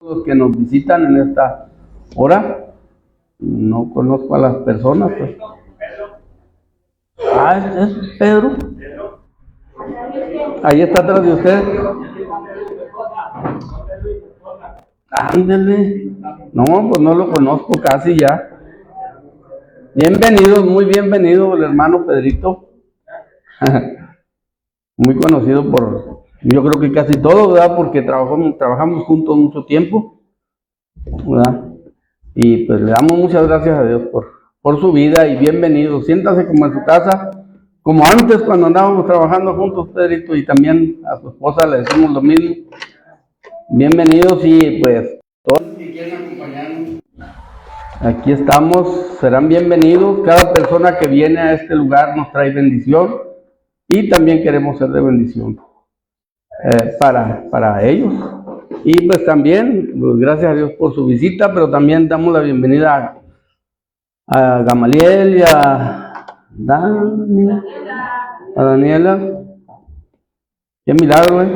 los que nos visitan en esta hora. No conozco a las personas, pues. Es Pedro. Ahí está atrás de usted. Ándele. No, pues no lo conozco casi ya. Bienvenido, muy bienvenido el hermano Pedrito. Muy conocido por, yo creo que casi todos, ¿verdad? Porque trabajamos juntos mucho tiempo, ¿verdad? Y pues le damos muchas gracias a Dios por su vida y bienvenido. Siéntase como en su casa, como antes cuando andábamos trabajando juntos, Pedrito, y también a su esposa le decimos lo mismo. Bienvenidos y pues todos los que quieran acompañarnos, aquí estamos, serán bienvenidos. Cada persona que viene a este lugar nos trae bendición y también queremos ser de bendición para ellos. Y pues también, pues gracias a Dios por su visita, pero también damos la bienvenida a Gamaliel y a Daniela. Qué milagro,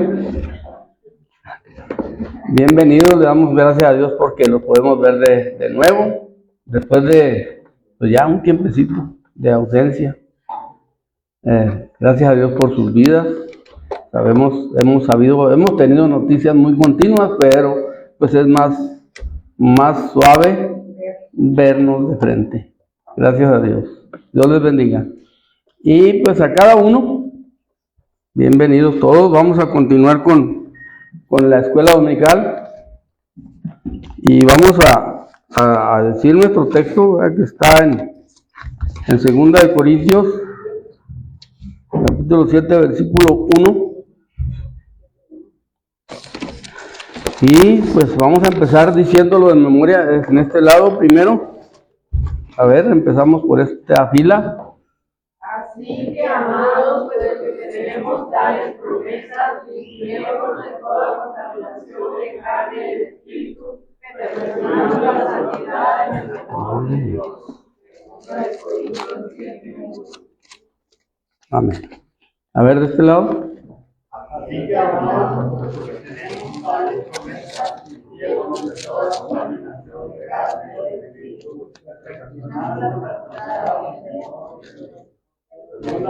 Bienvenidos, le damos gracias a Dios porque los podemos ver de nuevo, después de pues ya un tiempecito de ausencia. Gracias a Dios por sus vidas. Hemos tenido noticias muy continuas, pero pues es más suave vernos de frente. Gracias a Dios. Dios les bendiga. Y pues a cada uno, bienvenidos todos. Vamos a continuar con la escuela dominical y vamos a decir nuestro texto, que está en 2 Corintios, capítulo 7, versículo 1. Y pues vamos a empezar diciéndolo de memoria en este lado primero. A ver, empezamos por esta fila. Así que, amados, pues que tenemos tales promesas, librémonos de toda contaminación de carne y de espíritu, perfeccionando la santidad en el temor de Dios. Amén. A ver, de este lado. Así que, amados, pues que tenemos tales promesas, librémonos de toda contaminación de carne y de espíritu, perfeccionando la santidad en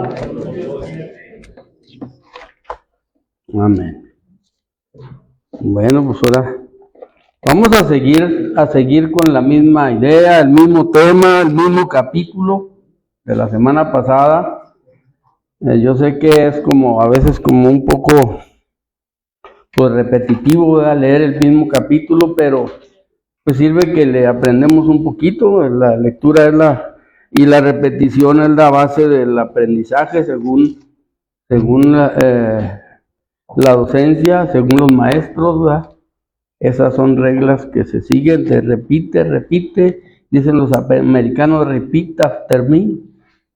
el temor de Dios. Amén. Bueno, pues ahora vamos a seguir con la misma idea, el mismo tema, el mismo capítulo de la semana pasada. Yo sé que es como a veces como un poco pues repetitivo, ¿verdad? Leer el mismo capítulo, pero pues sirve que le aprendemos un poquito. La lectura y la repetición es la base del aprendizaje según la docencia, según los maestros, ¿verdad? Esas son reglas que se siguen, se repite, dicen los americanos, repeat after me,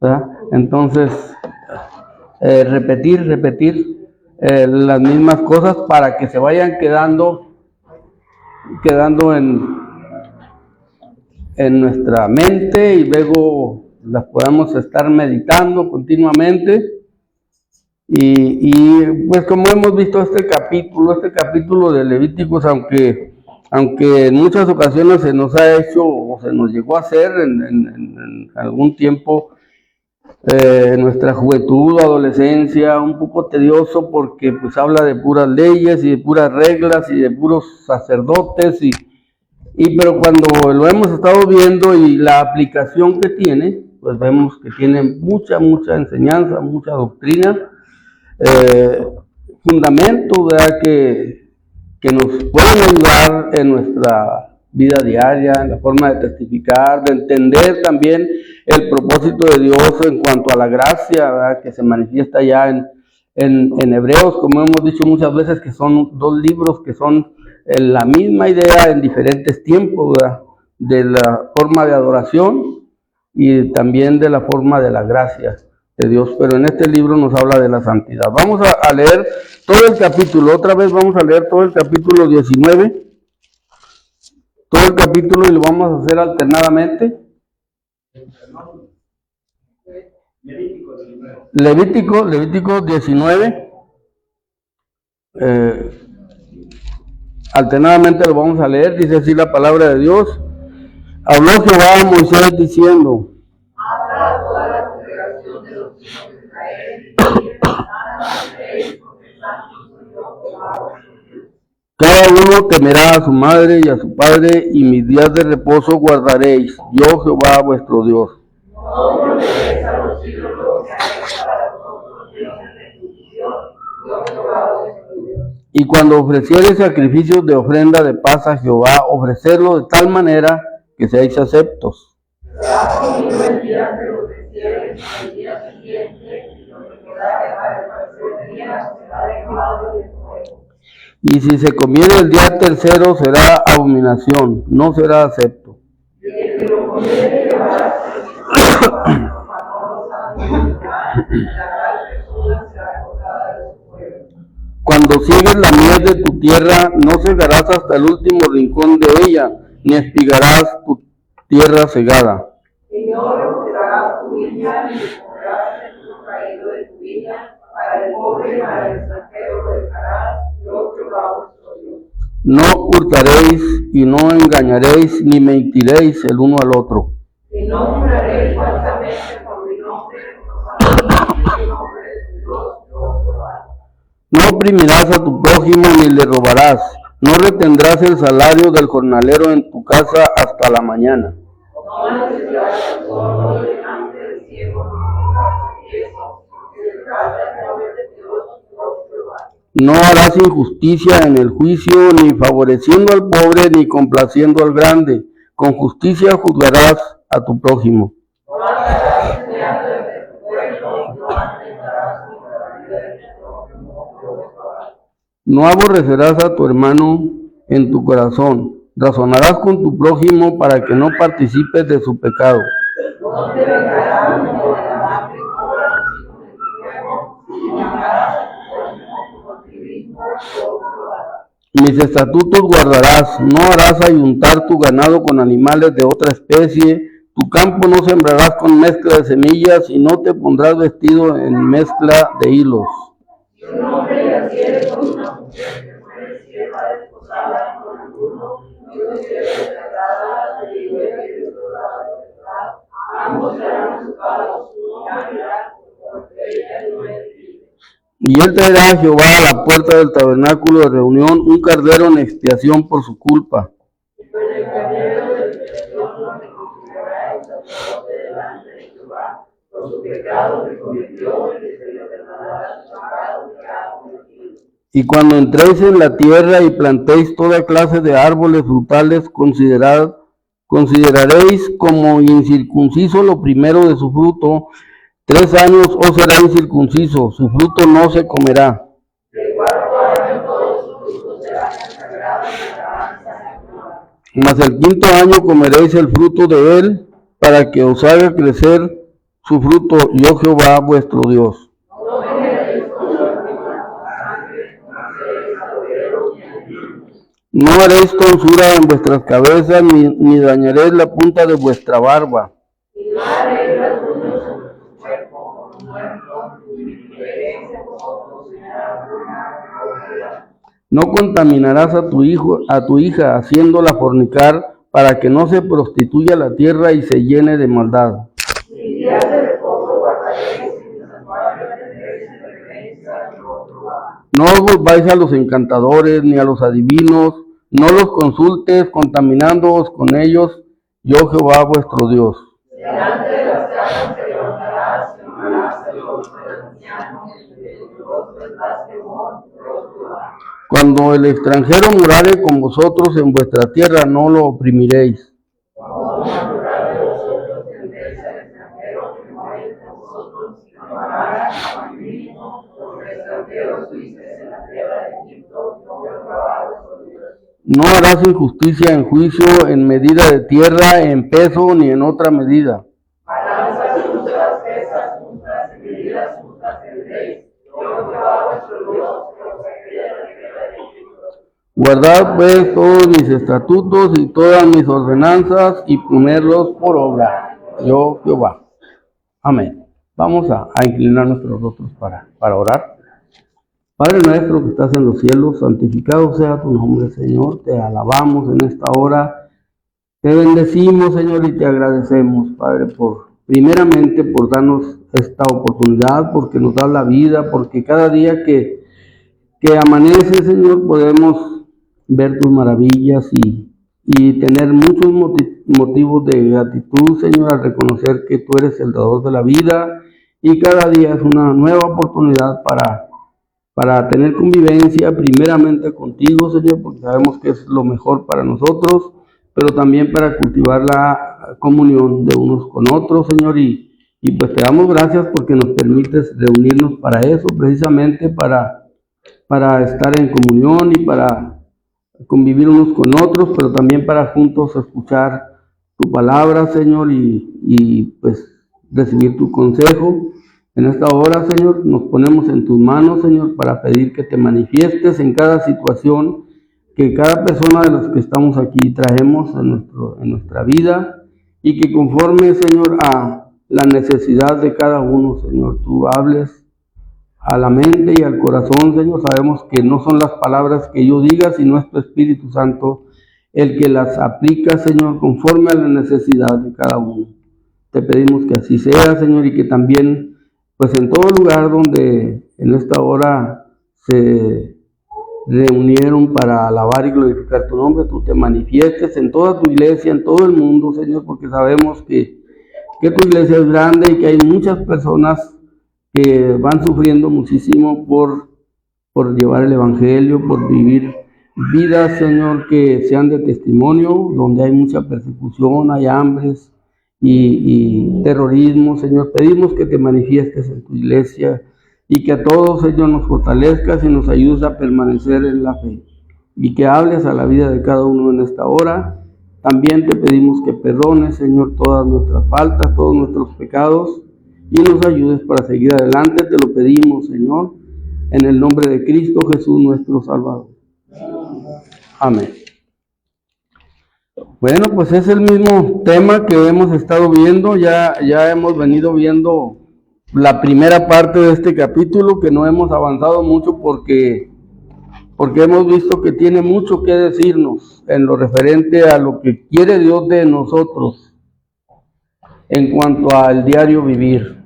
¿verdad? Entonces, repetir las mismas cosas para que se vayan quedando en nuestra mente y luego las podamos estar meditando continuamente. Y pues como hemos visto este capítulo de Levíticos, aunque en muchas ocasiones se nos ha hecho o se nos llegó a hacer en algún tiempo, en nuestra juventud o adolescencia, un poco tedioso porque pues habla de puras leyes y de puras reglas y de puros sacerdotes pero cuando lo hemos estado viendo y la aplicación que tiene, pues vemos que tiene mucha enseñanza, mucha doctrina, fundamentos, ¿verdad? que nos pueden ayudar en nuestra vida diaria, en la forma de testificar, de entender también el propósito de Dios en cuanto a la gracia, ¿verdad? Que se manifiesta ya en Hebreos, como hemos dicho muchas veces, que son dos libros que son la misma idea en diferentes tiempos, ¿verdad? De la forma de adoración y también de la forma de la gracia de Dios, pero en este libro nos habla de la santidad. Vamos a leer todo el capítulo, otra vez vamos a leer todo el capítulo 19, todo el capítulo, y lo vamos a hacer alternadamente. Levítico 19, Alternadamente lo vamos a leer, dice así la palabra de Dios. Habló Jehová a Moisés diciendo: habla a toda la congregación de los hijos de Israel, y que porque santo soy yo, Jehová. Cada uno temerá a su madre y a su padre, y mis días de reposo guardaréis, yo Jehová vuestro Dios. No volveréis a los ídolos que haréis para vosotros dioses de fundición, yo Jehová vuestro Dios. Y cuando ofreciereis sacrificios de ofrenda de paz a Jehová, ofrecerlo de tal manera que seáis aceptos. Será conmigo el día que lo ofreciereis, el día siguiente, lo que quedare para el tercer día será dejado de fuego. Y si se comiere el día tercero, será abominación, no será acepto. Y el que lo comiere llevará perdición, la cual persona será cortada de su pueblo. Cuando sigues la mies de tu tierra, no cegarás hasta el último rincón de ella, ni espigarás tu tierra cegada. Y no recuperarás tu viña, ni comerás el fruto caído de tu viña, para el pobre y para el extranjero lo dejarás, yo Jehová vuestro Dios. No hurtaréis y no engañaréis, ni mentiréis el uno al otro. Y no juraréis falsamente por mi nombre, por el nombre de tu Dios, yo Jehová. No oprimirás a tu prójimo ni le robarás. No retendrás el salario del jornalero en tu casa hasta la mañana. No maldecirás al sordo delante del ciego, ni eso, porque se trata del nombre de Dios, yo Jehová. No harás injusticia en el juicio, ni favoreciendo al pobre, ni complaciendo al grande. Con justicia juzgarás a tu prójimo. No andarás enseñando de tu pueblo, no atentarás contra la vida de tu prójimo, yo Jehová. No aborrecerás a tu hermano en tu corazón. Razonarás con tu prójimo para que no participes de su pecado. No te vengarás ni derramarás contra los hijos de tu pueblo, ni amarás a tu prójimo como a ti mismo, yo Jehová. Mis estatutos guardarás, no harás ayuntar tu ganado con animales de otra especie, tu campo no sembrarás con mezcla de semillas, y no te pondrás vestido en mezcla de hilos. Si un hombre yaciere con una mujer que fuere sierva desposada con alguno, y hubiere declarada y hubiere violado la verdad, ambos serán juzgados, uno morirá, porque ella no es libre. Y él traerá a Jehová a la puerta del tabernáculo de reunión un cordero en expiación por su culpa. Y con el carnero de expiación lo reconciliará el sacerdote delante de Jehová, por su pecado que cometió, y se le perdonará su pecado que ha cometido. Y cuando entréis en la tierra y plantéis toda clase de árboles frutales, consideraréis como incircunciso lo primero de su fruto. 3 años os será incircunciso, su fruto no se comerá. El cuarto año todos sus frutos serán consagrados en alabanza a Jehová. Mas el 5.º año comeréis el fruto de él, para que os haga crecer su fruto, yo Jehová vuestro Dios. No venderéis con sangre, no seréis agoreros ni adivnos. No haréis tonsura en vuestras cabezas, ni dañaréis la punta de vuestra barba. Y no haréis rasguños sobre tu cuerpo como muerto, ni viviréis en vosotros señal alguna, oh Jehová. No contaminarás a tu hijo, a tu hija, haciéndola fornicar, para que no se prostituya la tierra y se llene de maldad. Mis días de reposo guardaréis, y mis santuarios tendréis en reverencia, yo Jehová. No os volváis a los encantadores ni a los adivinos, no los consultes contaminándoos con ellos, yo Jehová vuestro Dios. Delante de las casas te levantarás, y amarás el rostro del anciano, y el rostro tendrás temor, yo Jehová. Cuando el extranjero morare con vosotros en vuestra tierra, no lo oprimiréis. Cuando natural de vosotros tendréis al extranjero que more con vosotros, y amarás a mí mismo, porque extranjeros fuisteis en la tierra de Egipto, yo Jehová vuestro Dios. No harás injusticia en juicio, en medida de tierra, en peso, ni en otra medida. Balanzas justas, pesas justas, y medidas justas tendréis, yo Jehová vuestro Dios, que os saqué de la tierra de Egipto. Guardad pues todos mis estatutos y todas mis ordenanzas y ponerlos por obra. Yo Jehová. Amén. Vamos a inclinar nuestros rostros para orar. Padre nuestro que estás en los cielos, santificado sea tu nombre, Señor. Te alabamos en esta hora. Te bendecimos, Señor, y te agradecemos, Padre, primeramente por darnos esta oportunidad, porque nos das la vida, porque cada día que amanece, Señor, podemos ver tus maravillas y tener muchos motivos de gratitud, Señor, al reconocer que tú eres el dador de la vida y cada día es una nueva oportunidad para tener convivencia primeramente contigo, Señor, porque sabemos que es lo mejor para nosotros, pero también para cultivar la comunión de unos con otros, Señor, y pues te damos gracias porque nos permites reunirnos para eso, precisamente para estar en comunión y para convivir unos con otros, pero también para juntos escuchar tu palabra, Señor, y pues recibir tu consejo. En esta hora, Señor, nos ponemos en tus manos, Señor, para pedir que te manifiestes en cada situación que cada persona de las que estamos aquí traemos en nuestra vida y que conforme, Señor, a la necesidad de cada uno, Señor, tú hables a la mente y al corazón, Señor. Sabemos que no son las palabras que yo diga, sino es tu Espíritu Santo el que las aplica, Señor, conforme a la necesidad de cada uno. Te pedimos que así sea, Señor, y que también, pues en todo lugar donde en esta hora se reunieron para alabar y glorificar tu nombre, tú te manifiestes en toda tu iglesia, en todo el mundo, Señor, porque sabemos que tu iglesia es grande y que hay muchas personas que van sufriendo muchísimo por llevar el evangelio, por vivir vidas, Señor, que sean de testimonio, donde hay mucha persecución, hay hambres y terrorismo, Señor. Pedimos que te manifiestes en tu iglesia y que a todos, Señor, nos fortalezcas y nos ayudes a permanecer en la fe y que hables a la vida de cada uno en esta hora. También te pedimos que perdones, Señor, todas nuestras faltas, todos nuestros pecados y nos ayudes para seguir adelante. Te lo pedimos, Señor, en el nombre de Cristo Jesús, nuestro Salvador. Amén. Bueno, pues es el mismo tema que hemos estado viendo. Ya hemos venido viendo la primera parte de este capítulo, que no hemos avanzado mucho porque hemos visto que tiene mucho que decirnos en lo referente a lo que quiere Dios de nosotros en cuanto al diario vivir.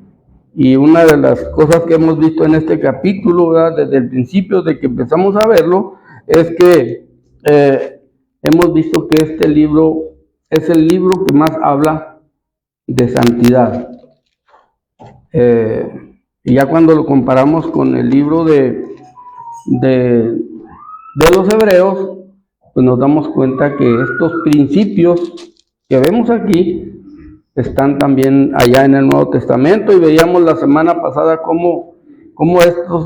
Y una de las cosas que hemos visto en este capítulo, ¿verdad?, desde el principio de que empezamos a verlo, es que hemos visto que este libro es el libro que más habla de santidad. Y ya cuando lo comparamos con el libro de los Hebreos, pues nos damos cuenta que estos principios que vemos aquí están también allá en el Nuevo Testamento, y veíamos la semana pasada cómo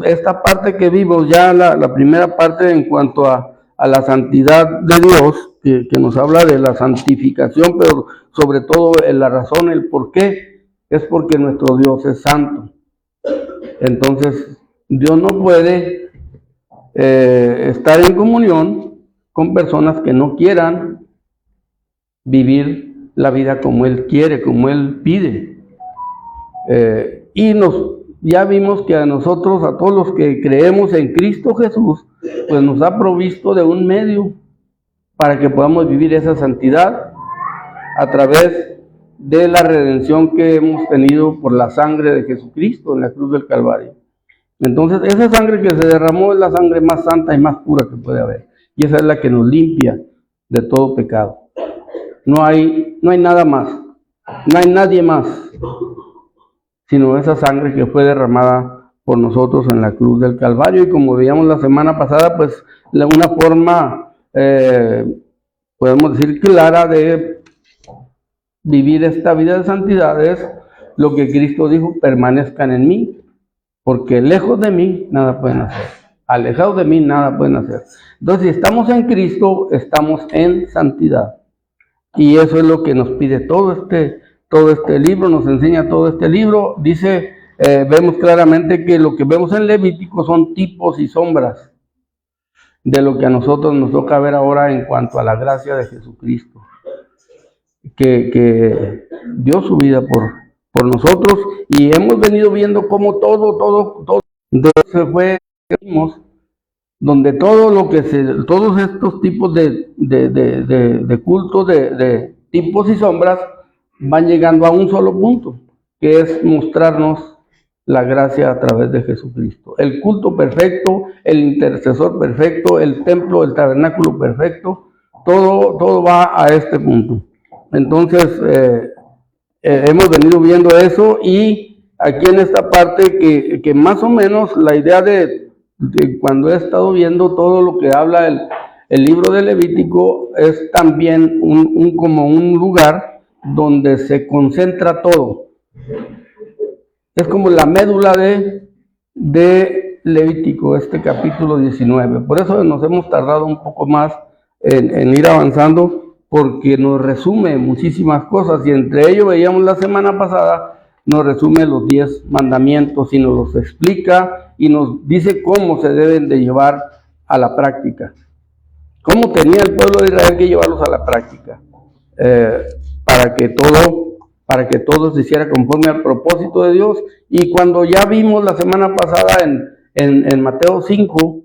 esta parte que vimos ya, la primera parte en cuanto a la santidad de Dios, que nos habla de la santificación, pero sobre todo la razón, el por qué, es porque nuestro Dios es santo. Entonces, Dios no puede estar en comunión con personas que no quieran vivir la vida como Él quiere, como Él pide. Ya vimos que a nosotros, a todos los que creemos en Cristo Jesús, pues nos ha provisto de un medio para que podamos vivir esa santidad a través de la redención que hemos tenido por la sangre de Jesucristo en la cruz del Calvario. Entonces, esa sangre que se derramó es la sangre más santa y más pura que puede haber, y esa es la que nos limpia de todo pecado. No hay nada más, no hay nadie más, sino esa sangre que fue derramada por nosotros en la cruz del Calvario. Y como veíamos la semana pasada, pues una forma, podemos decir, clara de vivir esta vida de santidad es lo que Cristo dijo: permanezcan en mí, porque lejos de mí nada pueden hacer, alejados de mí nada pueden hacer. Entonces, si estamos en Cristo, estamos en santidad. Y eso es lo que nos pide todo este libro, nos enseña todo este libro. Dice, vemos claramente que lo que vemos en Levítico son tipos y sombras de lo que a nosotros nos toca ver ahora en cuanto a la gracia de Jesucristo, que dio su vida por nosotros, y hemos venido viendo cómo todo se fue vimos, donde todos estos tipos de cultos de tipos y sombras van llegando a un solo punto, que es mostrarnos la gracia a través de Jesucristo. El culto perfecto, el intercesor perfecto, el templo, el tabernáculo perfecto, todo va a este punto. Entonces, hemos venido viendo eso, y aquí en esta parte que más o menos la idea de cuando he estado viendo todo lo que habla el libro de Levítico, es también como un lugar donde se concentra todo. Es como la médula de Levítico, este capítulo 19. Por eso nos hemos tardado un poco más en ir avanzando, porque nos resume muchísimas cosas, y entre ellos veíamos la semana pasada, nos resume los 10 mandamientos y nos los explica y nos dice cómo se deben de llevar a la práctica. Cómo tenía el pueblo de Israel que llevarlos a la práctica, para que todo se hiciera conforme al propósito de Dios. Y cuando ya vimos la semana pasada en Mateo 5,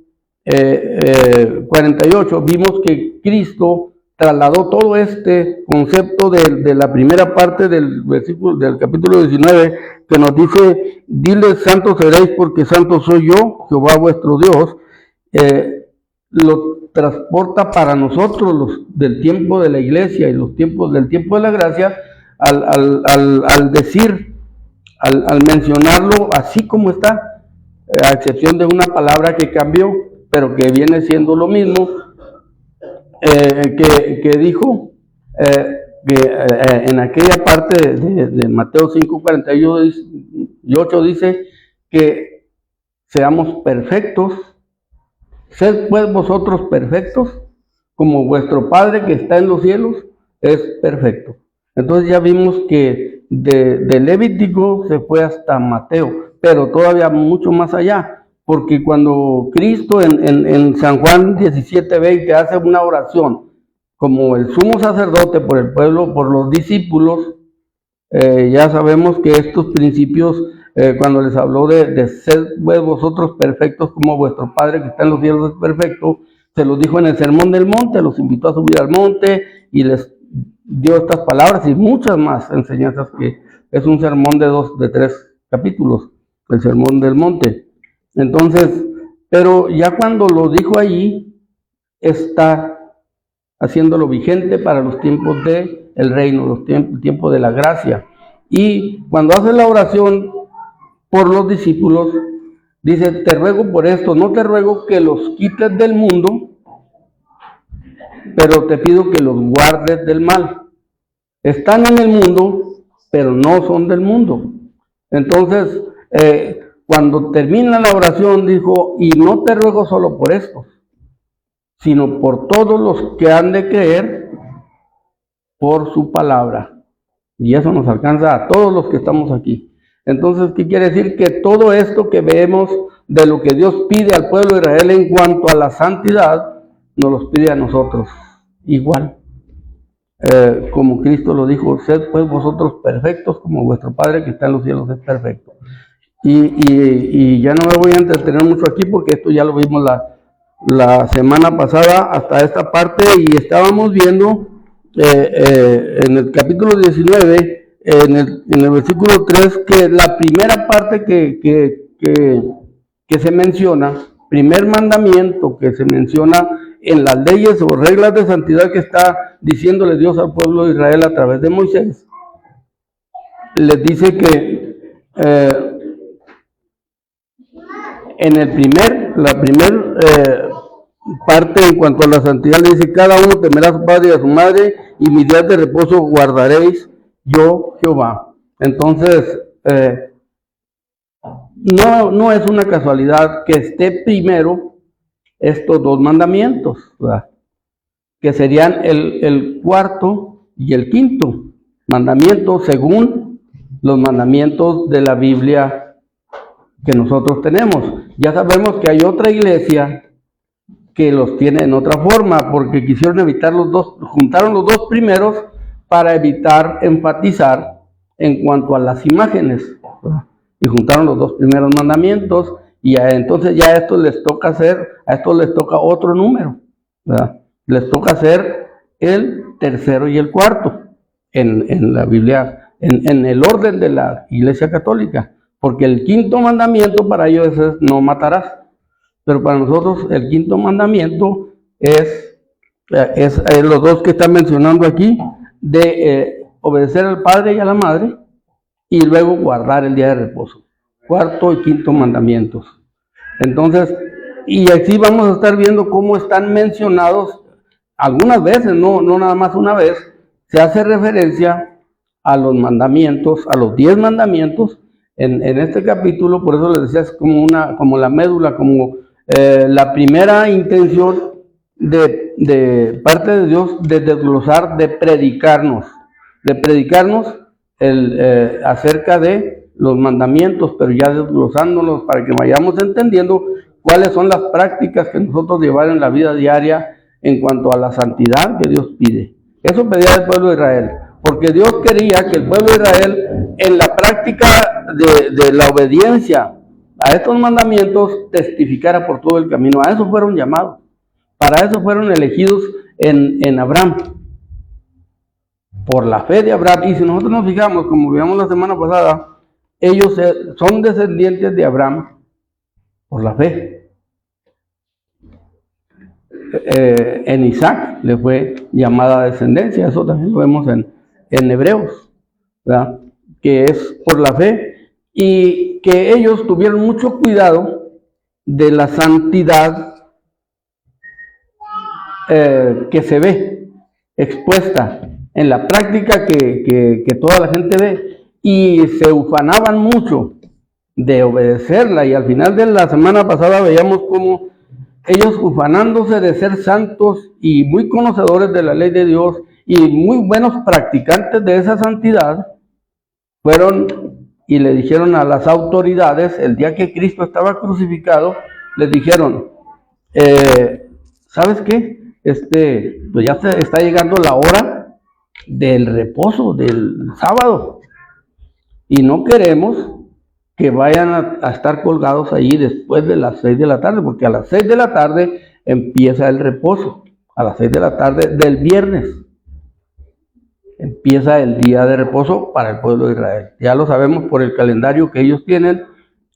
48, vimos que Cristo trasladó todo este concepto de la primera parte del versículo del capítulo 19, que nos dice: diles santos seréis porque santo soy yo, Jehová vuestro Dios. Lo transporta para nosotros los del tiempo de la iglesia y del tiempo de la gracia, al decir, al mencionarlo así como está, a excepción de una palabra que cambió, pero que viene siendo lo mismo, que dijo, en aquella parte de Mateo 5, 48 dice que seamos perfectos. Sed pues vosotros perfectos, como vuestro Padre que está en los cielos es perfecto. Entonces ya vimos que de Levítico se fue hasta Mateo, pero todavía mucho más allá, porque cuando Cristo en San Juan 17:20 hace una oración como el sumo sacerdote por el pueblo, por los discípulos, ya sabemos que estos principios, cuando les habló de ser vosotros perfectos como vuestro Padre que está en los cielos es perfecto, se los dijo en el Sermón del Monte, los invitó a subir al monte y les dio estas palabras y muchas más enseñanzas, que es un sermón de 3 capítulos, el Sermón del Monte. Entonces, pero ya cuando lo dijo allí, está haciéndolo vigente para los tiempos del reino, los tiempos de la gracia. Y cuando hace la oración por los discípulos, dice: te ruego por esto, no te ruego que los quites del mundo, pero te pido que los guardes del mal. Están en el mundo, pero no son del mundo. Entonces, cuando termina la oración, dijo: y no te ruego solo por estos, sino por todos los que han de creer por su palabra. Y eso nos alcanza a todos los que estamos aquí. Entonces, ¿qué quiere decir? Que todo esto que vemos de lo que Dios pide al pueblo de Israel en cuanto a la santidad, nos los pide a nosotros igual. Como Cristo lo dijo: sed pues vosotros perfectos como vuestro Padre que está en los cielos es perfecto. Y ya no me voy a entretener mucho aquí, porque esto ya lo vimos la semana pasada hasta esta parte, y estábamos viendo en el capítulo 19, en el versículo 3, que la primera parte que se menciona, primer mandamiento que se menciona en las leyes o reglas de santidad que está diciéndole Dios al pueblo de Israel a través de Moisés, les dice que en la primera parte en cuanto a la santidad, le dice: cada uno temerá a su padre y a su madre, y mis días de reposo guardaréis, yo Jehová. Entonces, no es una casualidad que esté primero estos 2 mandamientos, ¿verdad?, que serían el cuarto y el quinto mandamiento según los mandamientos de la Biblia que nosotros tenemos. Ya sabemos que hay otra iglesia que los tiene en otra forma, porque quisieron evitar juntaron los 2 primeros para evitar enfatizar en cuanto a las imágenes, y juntaron los 2 primeros mandamientos Y entonces ya a estos les toca otro número, ¿verdad? Les toca hacer el tercero y el cuarto en la Biblia, en el orden de la Iglesia Católica, porque el quinto mandamiento para ellos es no matarás, pero para nosotros el quinto mandamiento es los dos que están mencionando aquí, de obedecer al padre y a la madre, y luego guardar el día de reposo. Cuarto y quinto mandamientos. Entonces, y aquí vamos a estar viendo cómo están mencionados algunas veces, no nada más una vez, se hace referencia a los mandamientos, a los 10 mandamientos en este capítulo. Por eso les decía, es como la médula, como la primera intención de parte de Dios de desglosar, de predicarnos acerca de los mandamientos, pero ya desglosándolos para que vayamos entendiendo cuáles son las prácticas que nosotros llevar en la vida diaria en cuanto a la santidad que Dios pide. Eso pedía el pueblo de Israel, porque Dios quería que el pueblo de Israel, en la práctica de la obediencia a estos mandamientos, testificara por todo el camino. A eso fueron llamados, para eso fueron elegidos en Abraham, por la fe de Abraham. Y si nosotros nos fijamos, como vimos la semana pasada, ellos son descendientes de Abraham por la fe. En Isaac le fue llamada descendencia, eso también lo vemos en Hebreos, ¿verdad? Que es por la fe, y que ellos tuvieron mucho cuidado de la santidad que se ve expuesta en la práctica que toda la gente ve, y se ufanaban mucho de obedecerla. Y al final de la semana pasada veíamos cómo ellos, ufanándose de ser santos y muy conocedores de la ley de Dios y muy buenos practicantes de esa santidad, fueron y le dijeron a las autoridades, el día que Cristo estaba crucificado, les dijeron, ¿sabes qué? Pues ya está llegando la hora del reposo, del sábado, y no queremos que vayan a estar colgados allí después de las 6 de la tarde, porque a las 6 de la tarde empieza el reposo. A las 6 de la tarde del viernes empieza el día de reposo para el pueblo de Israel. Ya lo sabemos por el calendario que ellos tienen.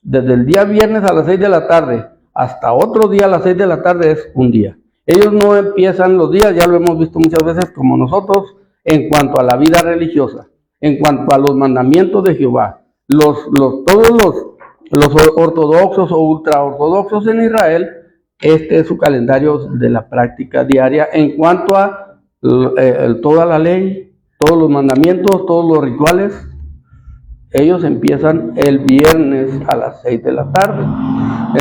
Desde el día viernes a las 6 de la tarde hasta otro día a las 6 de la tarde es un día. Ellos no empiezan los días, ya lo hemos visto muchas veces, como nosotros, en cuanto a la vida religiosa, en cuanto a los mandamientos de Jehová. Todos los ortodoxos o ultraortodoxos en Israel, este es su calendario de la práctica diaria en cuanto a toda la ley, todos los mandamientos, todos los rituales. Ellos empiezan el viernes a las 6 de la tarde.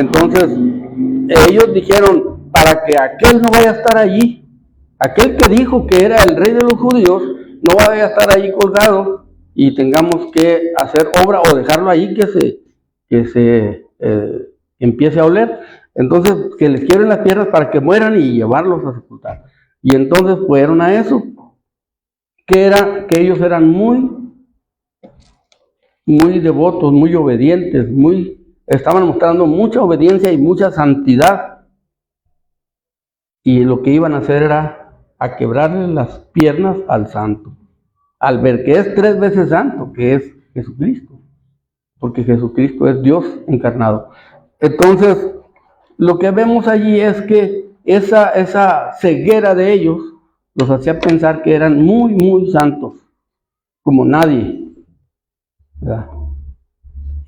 Entonces, ellos dijeron, para que aquel no vaya a estar allí, aquel que dijo que era el rey de los judíos, no vaya a estar allí colgado, y tengamos que hacer obra o dejarlo ahí que se empiece a oler. Entonces, que les quiebren las piernas para que mueran y llevarlos a sepultar. Y entonces fueron a eso, que ellos eran muy devotos, muy obedientes, estaban mostrando mucha obediencia y mucha santidad. Y lo que iban a hacer era a quebrarle las piernas al santo, al ver que es 3 veces santo, que es Jesucristo, porque Jesucristo es Dios encarnado. Entonces, lo que vemos allí es que esa ceguera de ellos los hacía pensar que eran muy santos, como nadie, ¿verdad?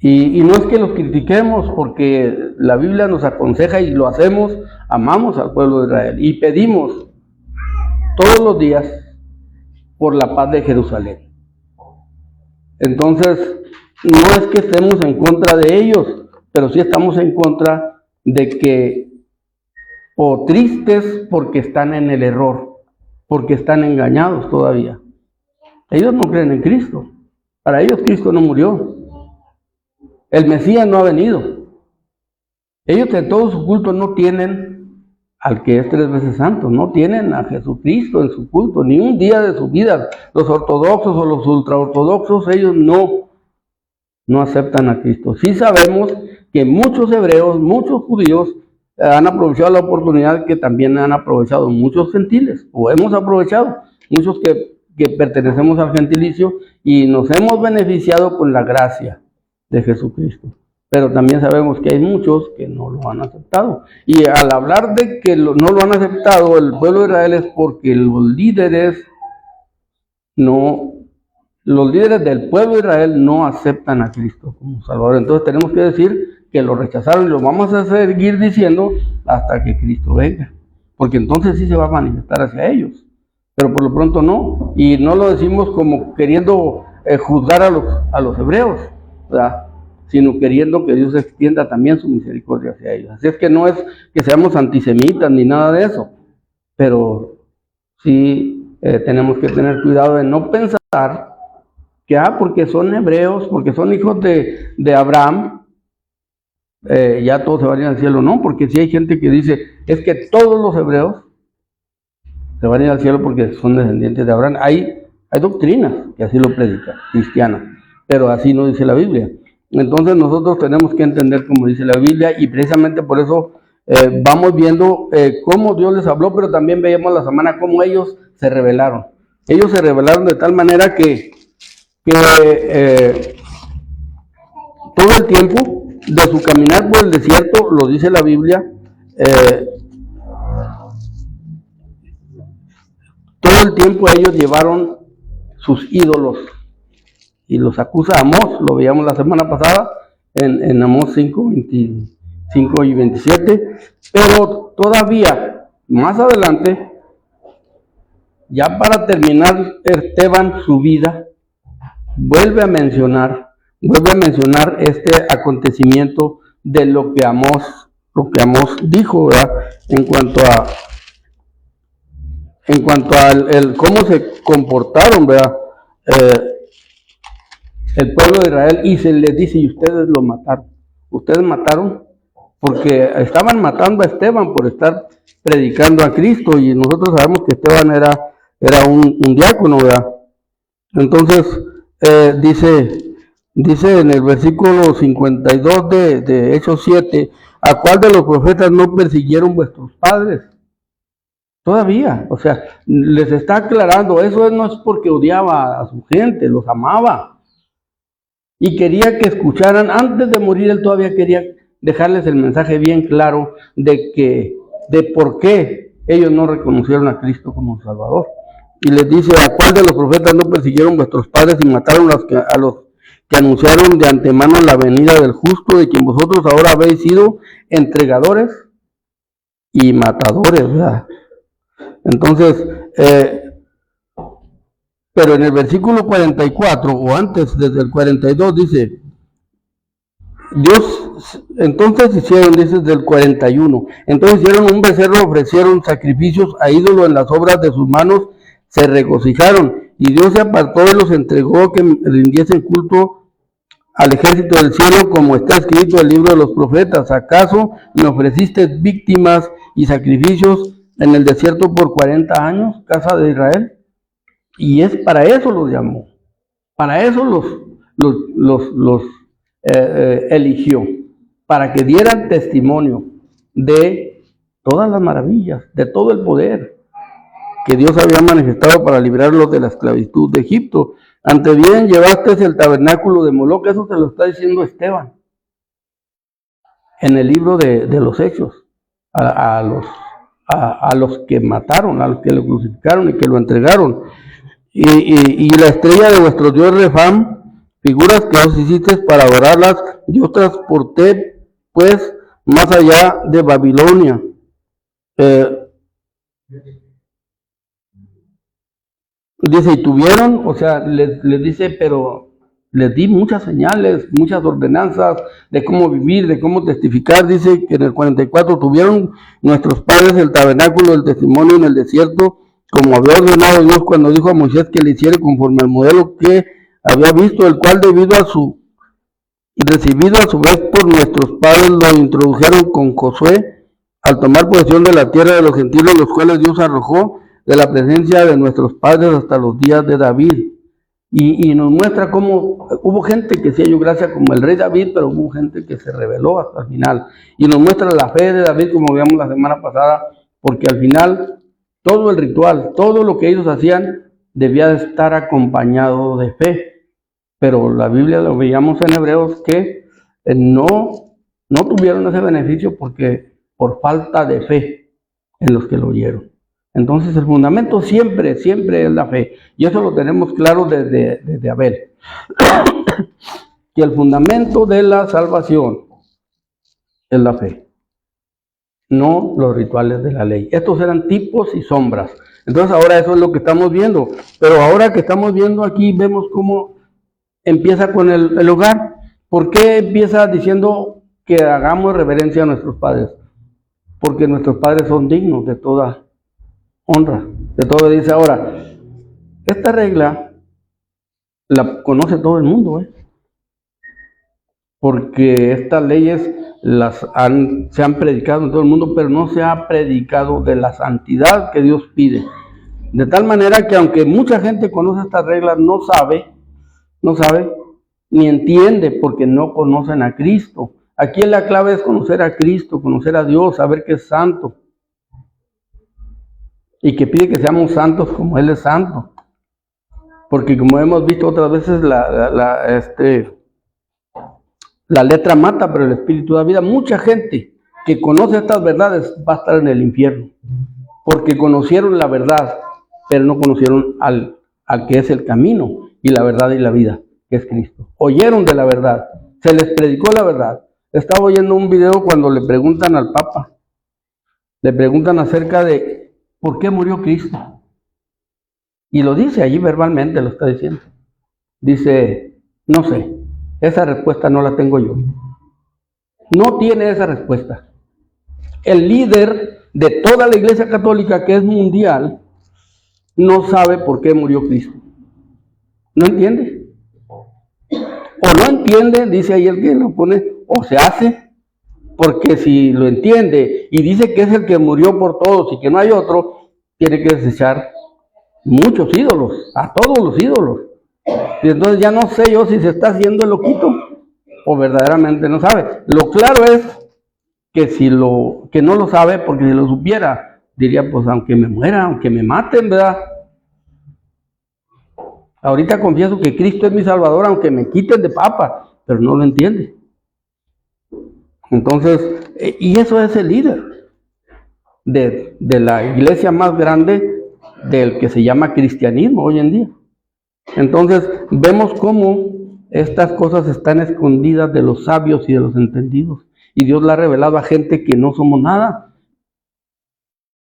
Y no es que los critiquemos, porque la Biblia nos aconseja y lo hacemos, amamos al pueblo de Israel y pedimos todos los días por la paz de Jerusalén. Entonces, no es que estemos en contra de ellos, pero sí estamos en contra de que, o tristes porque están en el error, porque están engañados todavía. Ellos no creen en Cristo. Para ellos Cristo no murió. El Mesías no ha venido. Ellos en todo su culto no tienen al que es 3 veces santo, no tienen a Jesucristo en su culto, ni un día de su vida. Los ortodoxos o los ultraortodoxos, ellos no aceptan a Cristo. Sí sabemos que que muchos hebreos, muchos judíos han aprovechado la oportunidad que también han aprovechado muchos gentiles, o hemos aprovechado muchos que pertenecemos al gentilicio y nos hemos beneficiado con la gracia de Jesucristo. Pero también sabemos que hay muchos que no lo han aceptado. Y al hablar de que no lo han aceptado el pueblo de Israel es porque los líderes del pueblo de Israel no aceptan a Cristo como Salvador. Entonces tenemos que decir que lo rechazaron y lo vamos a seguir diciendo hasta que Cristo venga. Porque entonces sí se va a manifestar hacia ellos. Pero por lo pronto no. Y no lo decimos como queriendo juzgar a los hebreos, ¿verdad? Sino queriendo que Dios extienda también su misericordia hacia ellos. Así es que no es que seamos antisemitas ni nada de eso, pero sí tenemos que tener cuidado de no pensar que porque son hebreos, porque son hijos de Abraham, ya todos se van a ir al cielo. No, porque sí hay gente que dice, es que todos los hebreos se van a ir al cielo porque son descendientes de Abraham. Hay doctrinas que así lo predican, cristianas, pero así no dice la Biblia. Entonces nosotros tenemos que entender como dice la Biblia y precisamente por eso vamos viendo cómo Dios les habló, pero también veíamos la semana cómo ellos se rebelaron. Ellos se rebelaron de tal manera que todo el tiempo de su caminar por el desierto, lo dice la Biblia, todo el tiempo ellos llevaron sus ídolos. Y los acusa Amós, lo veíamos la semana pasada, en Amós 5, 25 y 27, pero todavía, más adelante, ya para terminar Esteban su vida, vuelve a mencionar este acontecimiento de lo que Amós dijo, ¿verdad? En cuanto a cómo se comportaron, ¿verdad? El pueblo de Israel, y se les dice, y ustedes lo mataron. Ustedes mataron porque estaban matando a Esteban por estar predicando a Cristo, y nosotros sabemos que Esteban era un diácono, ¿verdad? Entonces, dice en el versículo 52 de Hechos 7, ¿a cuál de los profetas no persiguieron vuestros padres? Todavía, o sea, les está aclarando, eso no es porque odiaba a su gente, los amaba. Y quería que escucharan, antes de morir, él todavía quería dejarles el mensaje bien claro de por qué ellos no reconocieron a Cristo como Salvador. Y les dice, ¿a cuál de los profetas no persiguieron vuestros padres y mataron a los que anunciaron de antemano la venida del justo, de quien vosotros ahora habéis sido entregadores y matadores, ¿verdad? Entonces, pero en el versículo 44, o antes, desde el 42, dice, entonces hicieron, dice desde el 41, entonces hicieron un becerro, ofrecieron sacrificios a ídolo en las obras de sus manos, se regocijaron, y Dios se apartó y los entregó que rindiesen culto al ejército del cielo, como está escrito en el libro de los profetas. ¿Acaso me ofreciste víctimas y sacrificios en el desierto por 40 años, casa de Israel? Y es para eso los llamó, para eso los eligió, para que dieran testimonio de todas las maravillas, de todo el poder que Dios había manifestado para librarlos de la esclavitud de Egipto. Ante bien llevaste el tabernáculo de Moloc, eso se lo está diciendo Esteban en el libro de los Hechos, a los que mataron, a los que lo crucificaron y que lo entregaron. Y la estrella de vuestro Dios Refam, figuras que os hiciste para adorarlas, yo transporté pues más allá de Babilonia. Dice, y tuvieron, o sea, les dice, pero les di muchas señales, muchas ordenanzas de cómo vivir, de cómo testificar. Dice que en el 44 tuvieron nuestros padres el tabernáculo del testimonio en el desierto, como había ordenado Dios cuando dijo a Moisés que le hiciera conforme al modelo que había visto, el cual recibido a su vez por nuestros padres, lo introdujeron con Josué al tomar posesión de la tierra de los gentiles, los cuales Dios arrojó de la presencia de nuestros padres hasta los días de David. Y nos muestra cómo hubo gente que se halló gracia como el rey David, pero hubo gente que se rebeló hasta el final. Y nos muestra la fe de David, como veíamos la semana pasada, porque al final todo el ritual, todo lo que ellos hacían, debía de estar acompañado de fe. Pero la Biblia lo veíamos en Hebreos que no tuvieron ese beneficio por falta de fe en los que lo oyeron. Entonces el fundamento siempre es la fe. Y eso lo tenemos claro desde Abel. Que el fundamento de la salvación es la fe, no los rituales de la ley. Estos eran tipos y sombras. Entonces ahora eso es lo que estamos viendo. Pero ahora que estamos viendo aquí, vemos cómo empieza con el hogar. ¿Por qué empieza diciendo que hagamos reverencia a nuestros padres? Porque nuestros padres son dignos de toda honra, de todo. Dice ahora, esta regla la conoce todo el mundo, porque estas leyes se han predicado en todo el mundo, pero no se ha predicado de la santidad que Dios pide. De tal manera que aunque mucha gente conoce estas reglas, no sabe ni entiende, porque no conocen a Cristo. Aquí la clave es conocer a Cristo, conocer a Dios, saber que es santo. Y que pide que seamos santos como Él es santo. Porque como hemos visto otras veces, la letra mata, pero el Espíritu da vida. Mucha gente que conoce estas verdades va a estar en el infierno. Porque conocieron la verdad, pero no conocieron al que es el camino y la verdad y la vida, que es Cristo. Oyeron de la verdad, se les predicó la verdad. Estaba oyendo un video cuando le preguntan al Papa, le preguntan acerca de ¿por qué murió Cristo? Y lo dice allí verbalmente, lo está diciendo. Dice, no sé, esa respuesta no la tengo yo. No tiene esa respuesta. El líder de toda la Iglesia Católica, que es mundial, no sabe por qué murió Cristo. No entiende. O no entiende, dice ahí el que lo pone, o se hace. Porque si lo entiende y dice que es el que murió por todos y que no hay otro, tiene que desechar muchos ídolos, a todos los ídolos. Y entonces ya no sé yo si se está haciendo el loquito o verdaderamente no sabe. Lo claro es que que no lo sabe, porque si lo supiera, diría, pues aunque me muera, aunque me maten, ¿verdad? Ahorita confieso que Cristo es mi Salvador, aunque me quiten de papa, pero no lo entiende. Entonces, y eso es el líder de la iglesia más grande del que se llama cristianismo hoy en día. Entonces, vemos cómo estas cosas están escondidas de los sabios y de los entendidos. Y Dios la ha revelado a gente que no somos nada.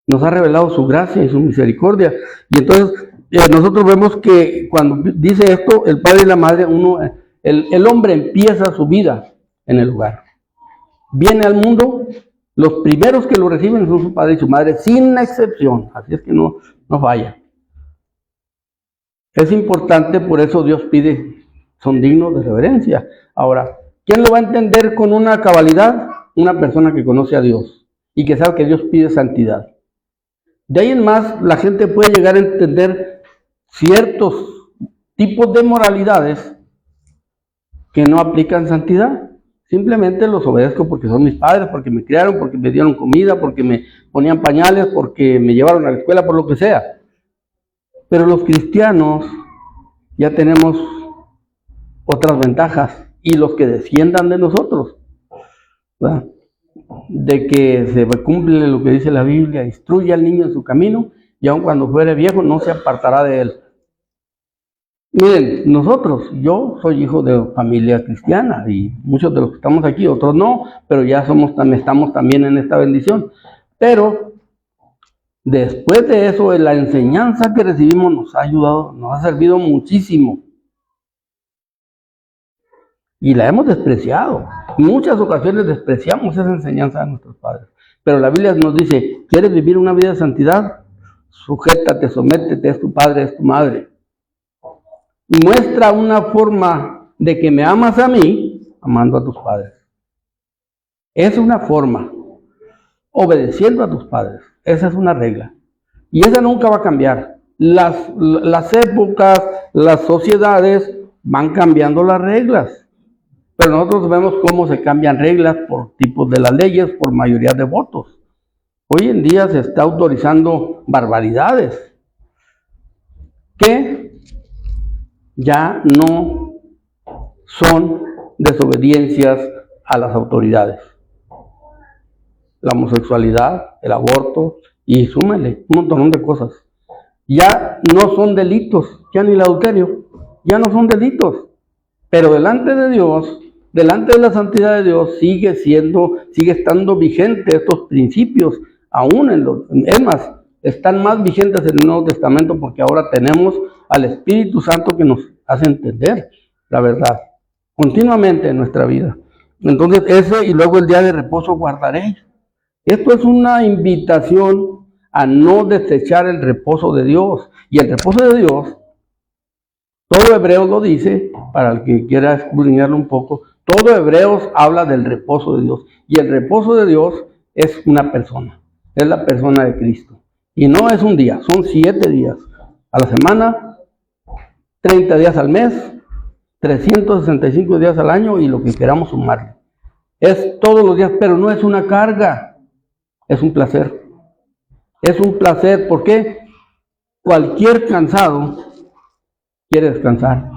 Nos ha revelado su gracia y su misericordia. Y entonces, nosotros vemos que cuando dice esto, el padre y la madre, el hombre empieza su vida en el hogar. Viene al mundo, los primeros que lo reciben son su padre y su madre, sin excepción. Así es que no falla. Es importante, por eso Dios pide, son dignos de reverencia. Ahora, ¿quién lo va a entender con una cabalidad? Una persona que conoce a Dios y que sabe que Dios pide santidad. De ahí en más, la gente puede llegar a entender ciertos tipos de moralidades que no aplican santidad. Simplemente los obedezco porque son mis padres, porque me criaron, porque me dieron comida, porque me ponían pañales, porque me llevaron a la escuela, por lo que sea. Pero los cristianos ya tenemos otras ventajas, y los que desciendan de nosotros, ¿verdad? De que se cumple lo que dice la Biblia: instruye al niño en su camino, y aun cuando fuere viejo no se apartará de él. Miren, yo soy hijo de familia cristiana, y muchos de los que estamos aquí, otros no, pero ya estamos también en esta bendición. Pero después de eso, la enseñanza que recibimos nos ha ayudado, nos ha servido muchísimo. Y la hemos despreciado. En muchas ocasiones despreciamos esa enseñanza de nuestros padres. Pero la Biblia nos dice: ¿quieres vivir una vida de santidad? Sujétate, sométete, es tu padre, es tu madre. Muestra una forma de que me amas a mí, amando a tus padres. Es una forma, obedeciendo a tus padres. Esa es una regla. Y esa nunca va a cambiar. las épocas, las sociedades van cambiando las reglas. Pero nosotros vemos cómo se cambian reglas por tipos de las leyes, por mayoría de votos. Hoy en día se está autorizando barbaridades que ya no son desobediencias a las autoridades. La homosexualidad, el aborto y súmele un montón de cosas. Ya no son delitos, ya ni el adulterio, ya no son delitos. Pero delante de Dios, delante de la santidad de Dios, sigue estando vigente estos principios, aún es más, están más vigentes en el Nuevo Testamento porque ahora tenemos al Espíritu Santo que nos hace entender la verdad continuamente en nuestra vida. Entonces ese y luego el día de reposo guardaréis. Esto es una invitación a no desechar el reposo de Dios. Y el reposo de Dios, todo Hebreos lo dice, para el que quiera escudriñarlo un poco, todo Hebreos habla del reposo de Dios. Y el reposo de Dios es una persona, es la persona de Cristo. Y no es un día, son 7 días a la semana, 30 días al mes, 365 días al año y lo que queramos sumarle. Es todos los días, pero no es una carga, es un placer. Es un placer porque cualquier cansado quiere descansar.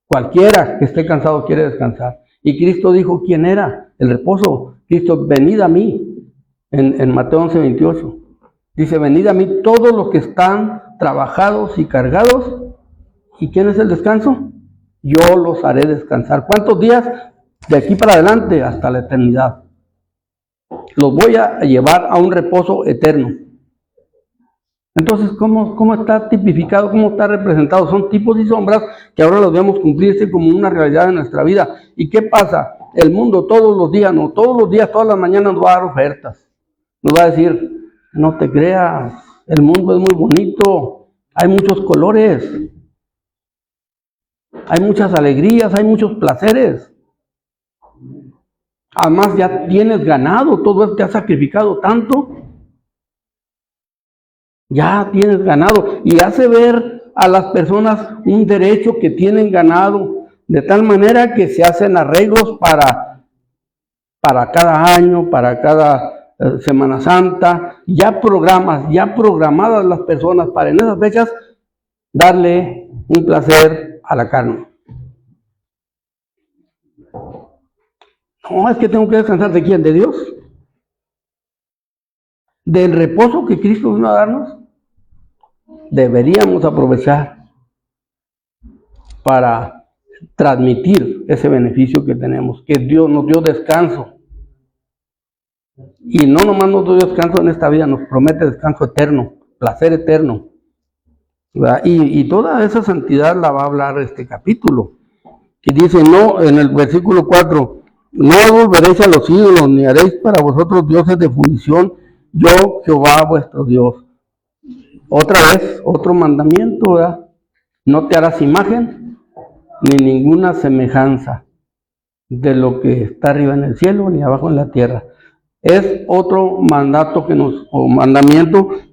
Cualquiera que esté cansado quiere descansar. Y Cristo dijo, ¿quién era? El reposo. Cristo, venid a mí. En Mateo 11:28. Dice, venid a mí todos los que están trabajados y cargados. ¿Y quién es el descanso? Yo los haré descansar. ¿Cuántos días? De aquí para adelante hasta la eternidad. Los voy a llevar a un reposo eterno. Entonces, ¿cómo está tipificado? ¿Cómo está representado? Son tipos y sombras que ahora los vemos cumplirse como una realidad en nuestra vida. ¿Y qué pasa? El mundo todos los días, todas las mañanas nos va a dar ofertas. Nos va a decir, no te creas, el mundo es muy bonito, hay muchos colores, hay muchas alegrías, hay muchos placeres. Además ya tienes ganado, todo esto te ha sacrificado tanto. Ya tienes ganado. Y hace ver a las personas un derecho que tienen ganado, de tal manera que se hacen arreglos para cada año, para cada Semana Santa, ya programadas las personas para en esas fechas darle un placer a la carne. No, es que tengo que descansar. ¿De quién? ¿De Dios? Del reposo que Cristo vino a darnos. Deberíamos aprovechar para transmitir ese beneficio que tenemos, que Dios nos dio descanso. Y no nomás nos dio descanso en esta vida, nos promete descanso eterno, placer eterno. ¿Verdad? Y toda esa santidad la va a hablar este capítulo. Y dice, no, en el versículo 4, no volveréis a los ídolos, ni haréis para vosotros dioses de fundición, yo Jehová vuestro Dios. Otra vez, otro mandamiento, ¿verdad? No te harás imagen, ni ninguna semejanza de lo que está arriba en el cielo, ni abajo en la tierra. Es otro mandamiento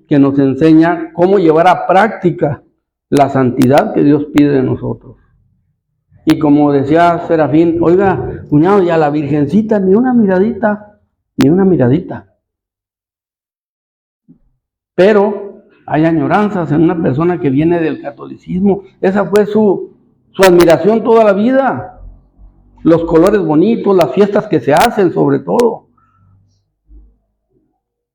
que nos enseña cómo llevar a práctica la santidad que Dios pide de nosotros. Y como decía Serafín, oiga, cuñado, y a la Virgencita ni una miradita. Pero hay añoranzas en una persona que viene del catolicismo. Esa fue su admiración toda la vida. Los colores bonitos, las fiestas que se hacen sobre todo.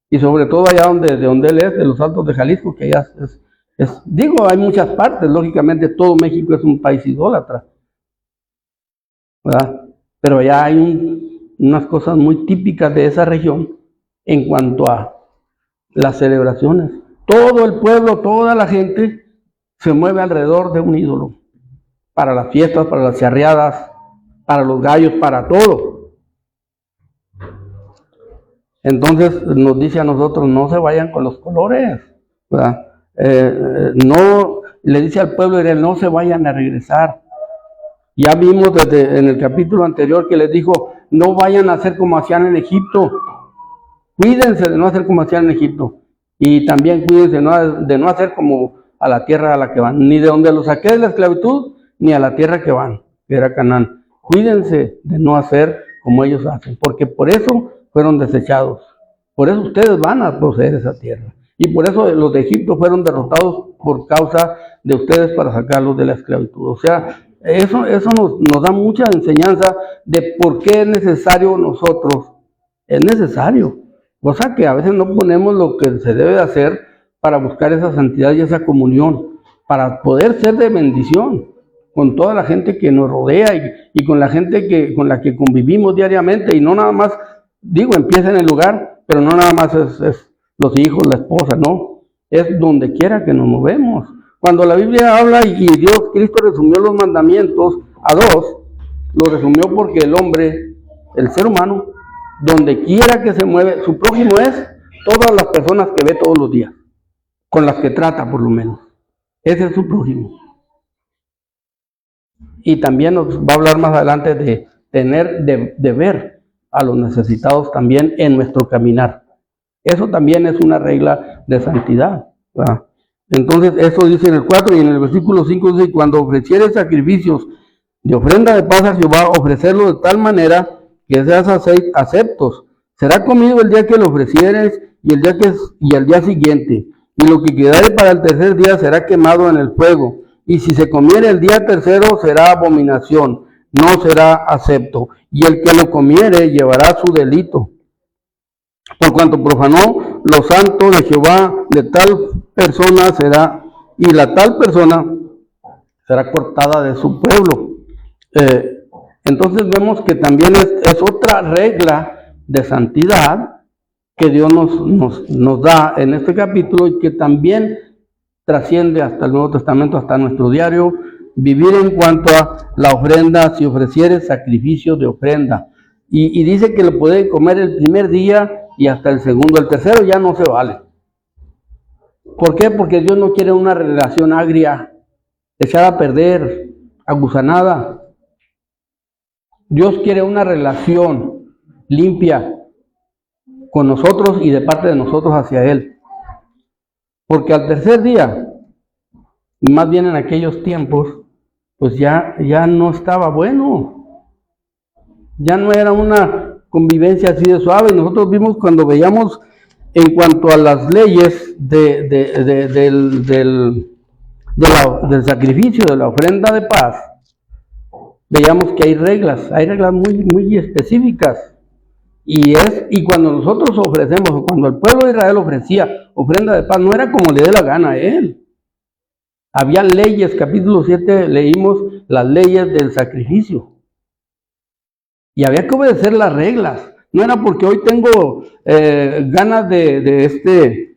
Y sobre todo allá de donde él es, de los Altos de Jalisco, que allá hay muchas partes, lógicamente todo México es un país idólatra, ¿verdad? Pero allá hay unas cosas muy típicas de esa región en cuanto a las celebraciones. Todo el pueblo, toda la gente se mueve alrededor de un ídolo. Para las fiestas, para las charreadas, para los gallos, para todo. Entonces nos dice a nosotros, no se vayan con los colores, ¿verdad? No, le dice al pueblo, no se vayan a regresar. Ya vimos en el capítulo anterior que les dijo, no vayan a hacer como hacían en Egipto. Cuídense de no hacer como hacían en Egipto. Y también cuídense de no hacer como a la tierra a la que van, ni de donde los saqué de la esclavitud, ni a la tierra que van, que era Canaán. Cuídense de no hacer como ellos hacen, porque por eso fueron desechados. Por eso ustedes van a poseer esa tierra. Y por eso los de Egipto fueron derrotados por causa de ustedes para sacarlos de la esclavitud. O sea, eso nos da mucha enseñanza de por qué es necesario nosotros. Es necesario. Cosa que a veces no ponemos lo que se debe de hacer para buscar esa santidad y esa comunión, para poder ser de bendición con toda la gente que nos rodea y con la gente con la que convivimos diariamente. Y no nada más, empieza en el lugar, pero no nada más es los hijos, la esposa, no. Es donde quiera que nos movemos. Cuando la Biblia habla y Cristo resumió los mandamientos a 2, lo resumió porque el hombre, el ser humano, donde quiera que se mueve, su prójimo es todas las personas que ve todos los días, con las que trata por lo menos. Ese es su prójimo. Y también nos va a hablar más adelante de ver a los necesitados también en nuestro caminar. Eso también es una regla de santidad, ¿verdad? Entonces, eso dice en el 4 y en el versículo 5 dice: cuando ofrecieres sacrificios de ofrenda de paz a Jehová, ofrecerlo de tal manera que seas aceptos. Será comido el día que lo ofrecieres y el día siguiente. Y lo que quedare para el tercer día será quemado en el fuego. Y si se comiere el día tercero será abominación, no será acepto. Y el que lo comiere llevará su delito, por cuanto profanó lo santo de Jehová. De tal persona será, y la tal persona será cortada de su pueblo. Entonces vemos que también es otra regla de santidad que Dios nos da en este capítulo, y que también trasciende hasta el Nuevo Testamento, hasta nuestro diario vivir en cuanto a la ofrenda. Si ofrecieres sacrificio de ofrenda, y dice que lo puede comer el primer día y hasta el segundo. El tercero ya no se vale. ¿Por qué? Porque Dios no quiere una relación agria, echada a perder, agusanada. Dios quiere una relación limpia con nosotros y de parte de nosotros hacia Él. Porque al tercer día, y más bien en aquellos tiempos, pues ya no estaba bueno. Ya no era una convivencia así de suave. Nosotros vimos cuando veíamos en cuanto a las leyes del sacrificio, de la ofrenda de paz, veíamos que hay reglas muy, muy específicas. Y cuando nosotros ofrecemos, cuando el pueblo de Israel ofrecía ofrenda de paz, no era como le dé la gana a él. Había leyes. Capítulo 7 leímos las leyes del sacrificio. Y había que obedecer las reglas. No era porque hoy tengo ganas de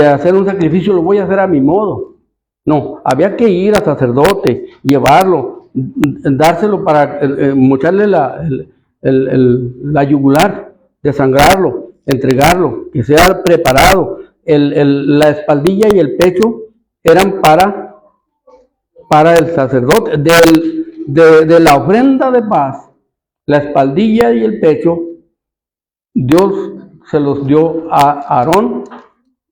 hacer un sacrificio, lo voy a hacer a mi modo. No, había que ir al sacerdote, llevarlo, dárselo para mocharle la yugular, desangrarlo, entregarlo, que sea preparado. La espaldilla y el pecho eran para el sacerdote. De la ofrenda de paz, la espaldilla y el pecho, Dios se los dio a Aarón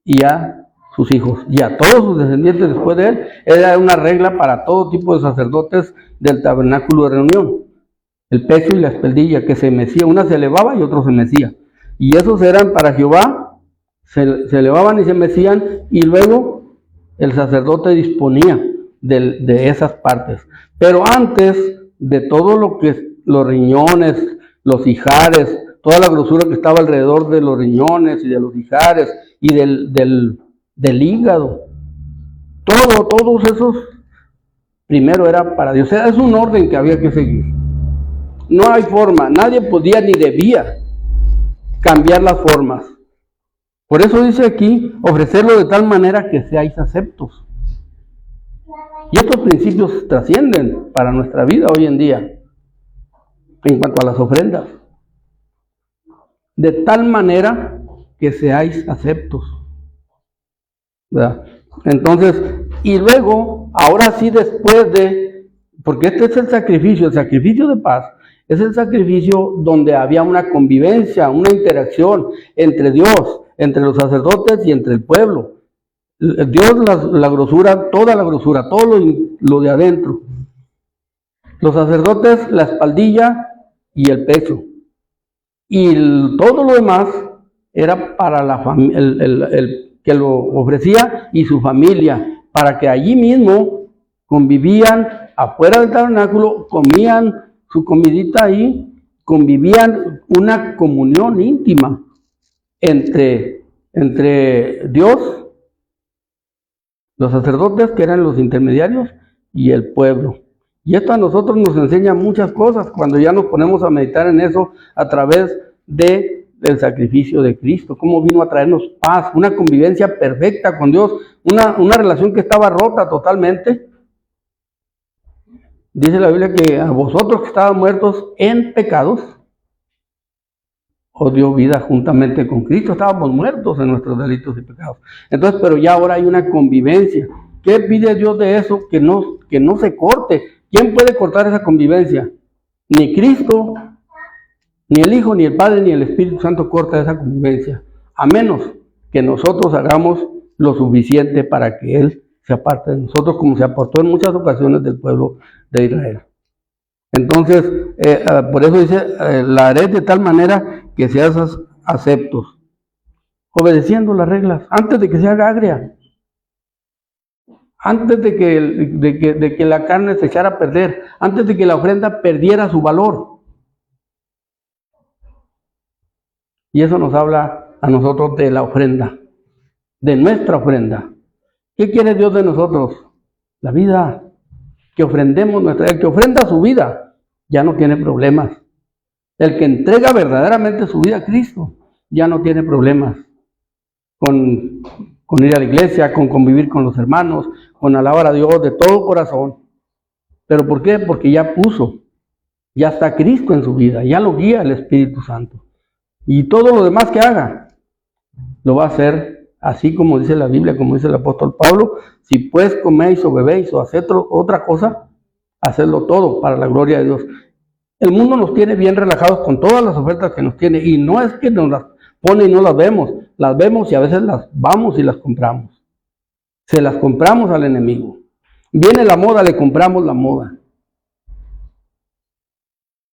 y a sus hijos y a todos sus descendientes después de él. Era una regla para todo tipo de sacerdotes del tabernáculo de reunión. El pecho y la espaldilla, que se mecía, una se elevaba y otro se mecía. Y esos eran para Jehová, se elevaban y se mecían, y luego el sacerdote disponía de esas partes. Pero antes de todo lo que los riñones, los ijares, toda la grosura que estaba alrededor de los riñones y de los ijares y del hígado, todos esos, primero era para Dios. O sea, es un orden que había que seguir. No hay forma, nadie podía ni debía cambiar las formas. Por eso dice aquí, ofrecerlo de tal manera que seáis aceptos. Y estos principios trascienden para nuestra vida hoy en día, en cuanto a las ofrendas. De tal manera que seáis aceptos, ¿verdad? Entonces, y luego, ahora sí, después porque este es el sacrificio de paz, es el sacrificio donde había una convivencia, una interacción entre Dios, entre los sacerdotes y entre el pueblo. Dios la grosura, toda la grosura, todo lo de adentro. Los sacerdotes, la espaldilla y el pecho. Y todo lo demás era para el que lo ofrecía y su familia, para que allí mismo convivían afuera del tabernáculo, comían su comidita ahí, convivían una comunión íntima entre Dios, los sacerdotes que eran los intermediarios y el pueblo. Y esto a nosotros nos enseña muchas cosas cuando ya nos ponemos a meditar en eso a través del sacrificio de Cristo, cómo vino a traernos paz, una convivencia perfecta con Dios, una relación que estaba rota totalmente. Dice la Biblia que a vosotros que estaban muertos en pecados, os dio vida juntamente con Cristo. Estábamos muertos en nuestros delitos y pecados. Entonces, pero ya ahora hay una convivencia. ¿Qué pide Dios de eso? Que no se corte. ¿Quién puede cortar esa convivencia? Ni Cristo, ni el Hijo, ni el Padre, ni el Espíritu Santo corta esa convivencia. A menos que nosotros hagamos lo suficiente para que Él se aparte de nosotros, como se apartó en muchas ocasiones del pueblo de Israel. Entonces, por eso dice, la haré de tal manera que seas aceptos, obedeciendo las reglas, antes de que se haga agria, antes de que la carne se echara a perder, antes de que la ofrenda perdiera su valor. Y eso nos habla a nosotros de la ofrenda, de nuestra ofrenda. ¿Qué quiere Dios de nosotros? La vida. Que ofrendemos el que ofrenda su vida, ya no tiene problemas. El que entrega verdaderamente su vida a Cristo, ya no tiene problemas con ir a la iglesia, con convivir con los hermanos, con alabar a Dios de todo corazón. ¿Pero por qué? Porque ya ya está Cristo en su vida, ya lo guía el Espíritu Santo. Y todo lo demás que haga, lo va a hacer así como dice la Biblia, como dice el apóstol Pablo. Si pues coméis o bebéis o hacéis otra cosa, hacedlo todo para la gloria de Dios. El mundo nos tiene bien relajados con todas las ofertas que nos tiene, y no es que nos las pone y no las vemos y a veces las vamos y las compramos. Se las compramos al enemigo. Viene la moda, le compramos la moda.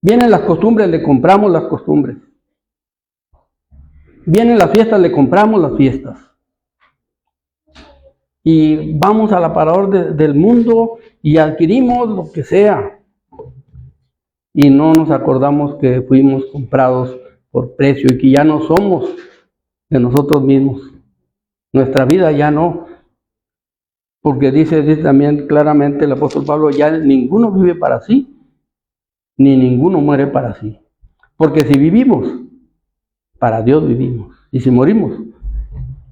Vienen las costumbres, le compramos las costumbres. Vienen las fiestas, le compramos las fiestas. Y vamos al aparador del mundo y adquirimos lo que sea. Y no nos acordamos que fuimos comprados por precio y que ya no somos de nosotros mismos. Nuestra vida ya no. Porque dice también claramente el apóstol Pablo, ya ninguno vive para sí, ni ninguno muere para sí. Porque si vivimos, para Dios vivimos. Y si morimos,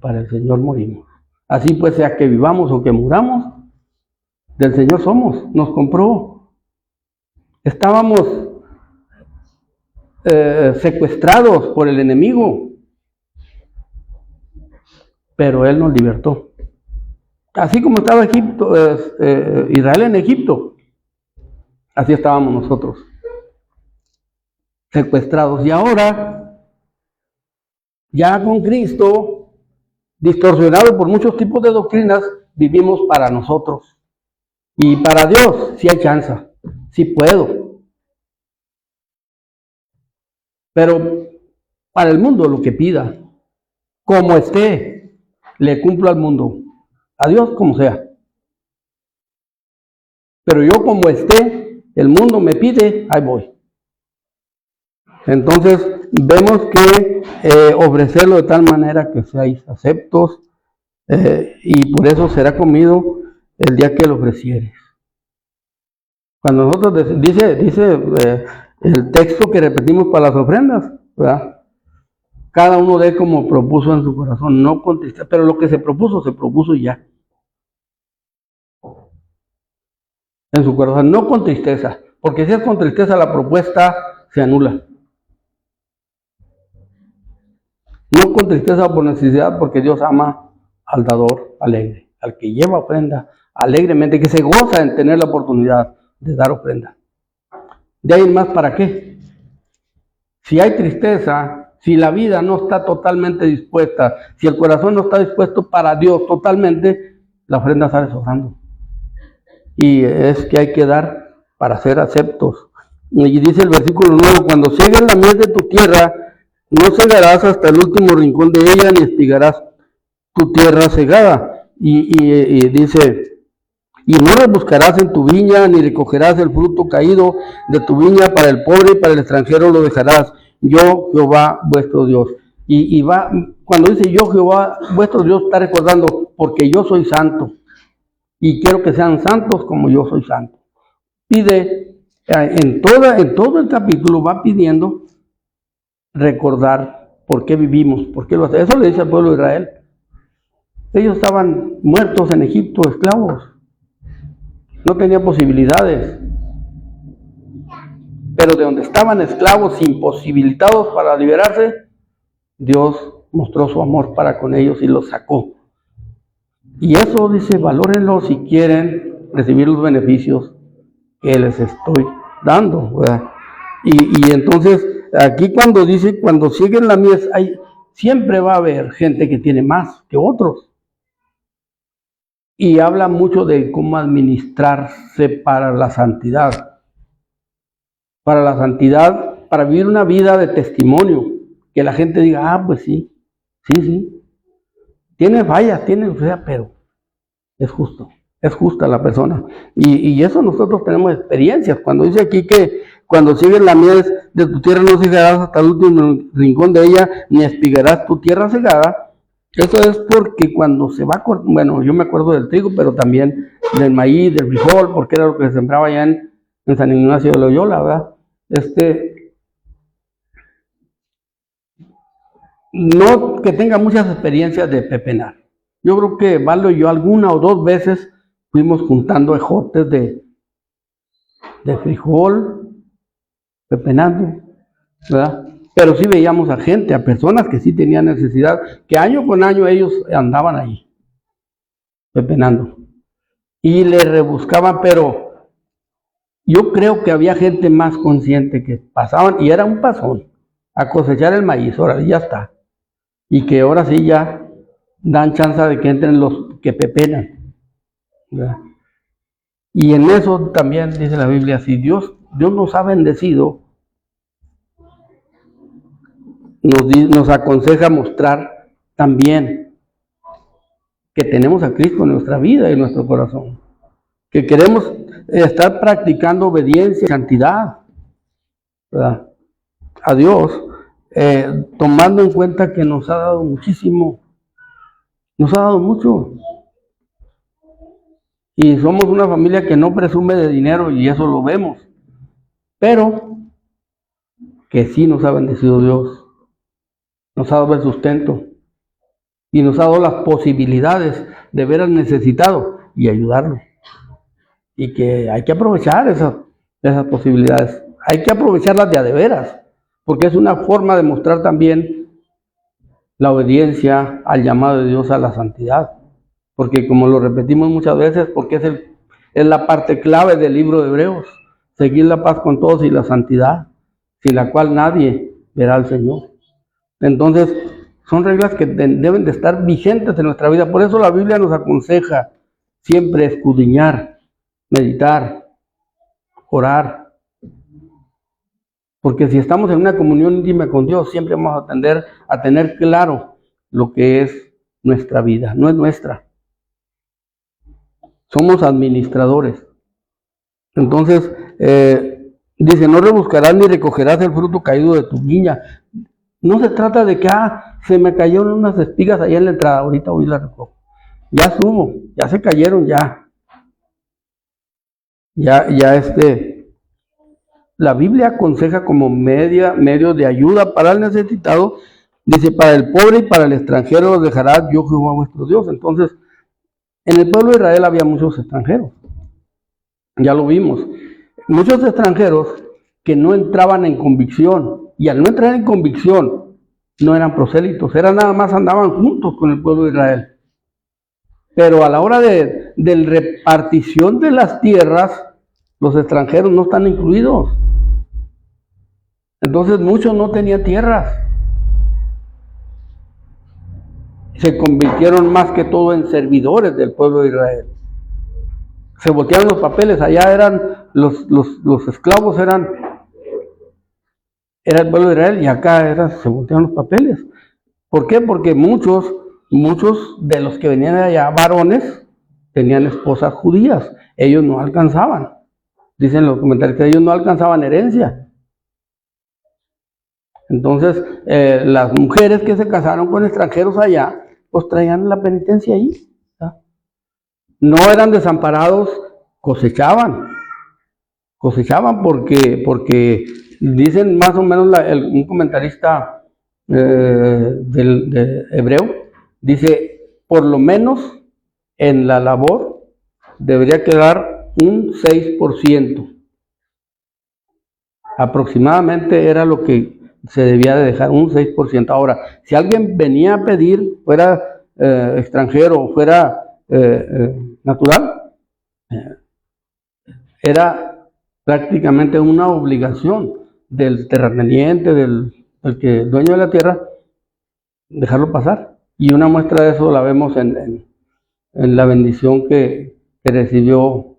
para el Señor morimos. Así pues, sea que vivamos o que muramos, del Señor somos. Nos compró. Estábamos secuestrados por el enemigo, pero Él nos libertó. Así como estaba Israel en Egipto, así estábamos nosotros, secuestrados. Y ahora, ya con Cristo, distorsionado por muchos tipos de doctrinas, vivimos para nosotros. Y para Dios, sí hay chance, sí puedo. Pero para el mundo, lo que pida, como esté, le cumplo al mundo. A Dios como sea. Pero yo como esté, el mundo me pide, ahí voy. Entonces, vemos que ofrecerlo de tal manera que seáis aceptos, y por eso será comido el día que lo ofrecieres. Cuando nosotros, dice el texto que repetimos para las ofrendas, ¿verdad? Cada uno dé como propuso en su corazón, no con tristeza, pero lo que se propuso ya. En su corazón, no con tristeza, porque si es con tristeza la propuesta se anula. No con tristeza o por necesidad, porque Dios ama al dador alegre, al que lleva ofrenda alegremente, que se goza en tener la oportunidad de dar ofrenda. De ahí más, ¿para qué? Si hay tristeza, Si la vida no está totalmente dispuesta, si el corazón no está dispuesto para Dios totalmente, la ofrenda sale sobrando. Y es que hay que dar para ser aceptos. Y dice el versículo 9, cuando ciegues la mies de tu tierra, no cegarás hasta el último rincón de ella, ni espigarás tu tierra cegada. Y dice, y no rebuscarás en tu viña, ni recogerás el fruto caído de tu viña, para el pobre y para el extranjero lo dejarás. Yo, Jehová, vuestro Dios. Y va, cuando dice yo, Jehová, vuestro Dios, está recordando, porque yo soy santo. Y quiero que sean santos como yo soy santo. Pide, en todo el capítulo va pidiendo recordar por qué vivimos, por qué lo hace. Eso le dice al pueblo de Israel. Ellos estaban muertos en Egipto, esclavos. No tenían posibilidades. Pero de donde estaban esclavos, imposibilitados para liberarse, Dios mostró su amor para con ellos y los sacó. Y eso dice, valórenlo si quieren recibir los beneficios que les estoy dando, ¿verdad? Y entonces, aquí cuando dice, cuando siguen la mies, siempre va a haber gente que tiene más que otros. Y habla mucho de cómo administrarse para la santidad. Para la santidad, para vivir una vida de testimonio. Que la gente diga, pues sí. Tiene fallas, pero es justo. Es justa la persona. Y eso nosotros tenemos experiencias. Cuando dice aquí que cuando sigues la mies de tu tierra no cegarás hasta el último rincón de ella, ni espigarás tu tierra cegada. Eso es porque cuando se va, bueno, yo me acuerdo del trigo, pero también del maíz, del frijol, porque era lo que se sembraba allá en San Ignacio de Loyola, ¿verdad? No que tenga muchas experiencias de pepenar. Yo creo que Valdo y yo alguna o dos veces fuimos juntando ejotes de frijol, pepenando, ¿verdad? Pero sí veíamos a gente, a personas que sí tenían necesidad, que año con año ellos andaban ahí, pepenando. Y le rebuscaban, pero yo creo que había gente más consciente que pasaban, y era un pasón, a cosechar el maíz, ahora ya está. Y que ahora sí ya dan chance de que entren los que pepenan, ¿verdad? Y en eso también dice la Biblia, si Dios nos ha bendecido, nos aconseja mostrar también que tenemos a Cristo en nuestra vida y en nuestro corazón, que queremos estar practicando obediencia y santidad, ¿verdad?, a Dios, tomando en cuenta que nos ha dado muchísimo, nos ha dado mucho. Y somos una familia que no presume de dinero, y eso lo vemos, pero que sí nos ha bendecido Dios, nos ha dado el sustento y nos ha dado las posibilidades de ver al necesitado y ayudarlo. Y que hay que aprovechar esas posibilidades, hay que aprovecharlas de a de veras, porque es una forma de mostrar también la obediencia al llamado de Dios a la santidad. Porque como lo repetimos muchas veces, porque es la parte clave del libro de Hebreos, seguir la paz con todos y la santidad, sin la cual nadie verá al Señor. Entonces, son reglas que deben de estar vigentes en nuestra vida. Por eso la Biblia nos aconseja siempre escudriñar, meditar, orar. Porque si estamos en una comunión íntima con Dios, siempre vamos a tener claro lo que es nuestra vida, no es nuestra. Somos administradores. Entonces, dice, no rebuscarás ni recogerás el fruto caído de tu viña. No se trata de que, se me cayeron unas espigas allá en la entrada, ahorita hoy las recojo. Ya estuvo, ya se cayeron, ya. La Biblia aconseja como medio de ayuda para el necesitado. Dice, para el pobre y para el extranjero los dejarás yo, Jehová vuestro Dios. Entonces, en el pueblo de Israel había muchos extranjeros. Ya lo vimos. Muchos extranjeros que no entraban en convicción. Y al no entrar en convicción, no eran prosélitos. Nada más andaban juntos con el pueblo de Israel. Pero a la hora de repartición de las tierras, los extranjeros no están incluidos. Entonces muchos no tenían tierras. se convirtieron más que todo en servidores del pueblo de Israel. Se voltearon los papeles, allá eran los esclavos, era el pueblo de Israel, y acá se voltearon los papeles. ¿Por qué? Porque muchos de los que venían de allá, varones, tenían esposas judías. Ellos no alcanzaban. Dicen los comentarios que ellos no alcanzaban herencia. Entonces, las mujeres que se casaron con extranjeros allá, pues traían la penitencia ahí. ¿Tá? No eran desamparados, cosechaban porque dicen más o menos un comentarista de Hebreo, dice, por lo menos en la labor debería quedar un 6%. Aproximadamente era lo que se debía de dejar, un 6%. Ahora, si alguien venía a pedir, fuera extranjero o fuera natural, era prácticamente una obligación del terrateniente, del dueño de la tierra, dejarlo pasar. Y una muestra de eso la vemos en la bendición que recibió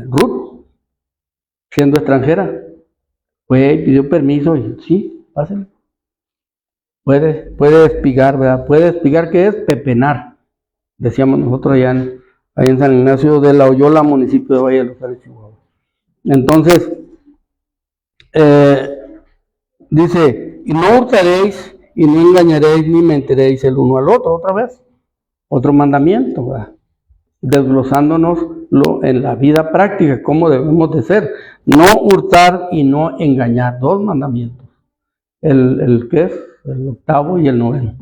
Ruth, siendo extranjera. Fue y pidió permiso y sí, pásale. Puede espigar, ¿verdad? Puede espigar, ¿qué es? Pepenar. Decíamos nosotros allá en San Ignacio de la Oyola, municipio de Valle de los Ángeles, Chihuahua. Entonces, dice, y no hurtaréis, y no engañaréis, ni mentiréis el uno al otro, otra vez. Otro mandamiento, ¿verdad? Desglosándonoslo en la vida práctica, cómo debemos de ser. No hurtar y no engañar, 2 mandamientos. El que es el 8º y el 9º.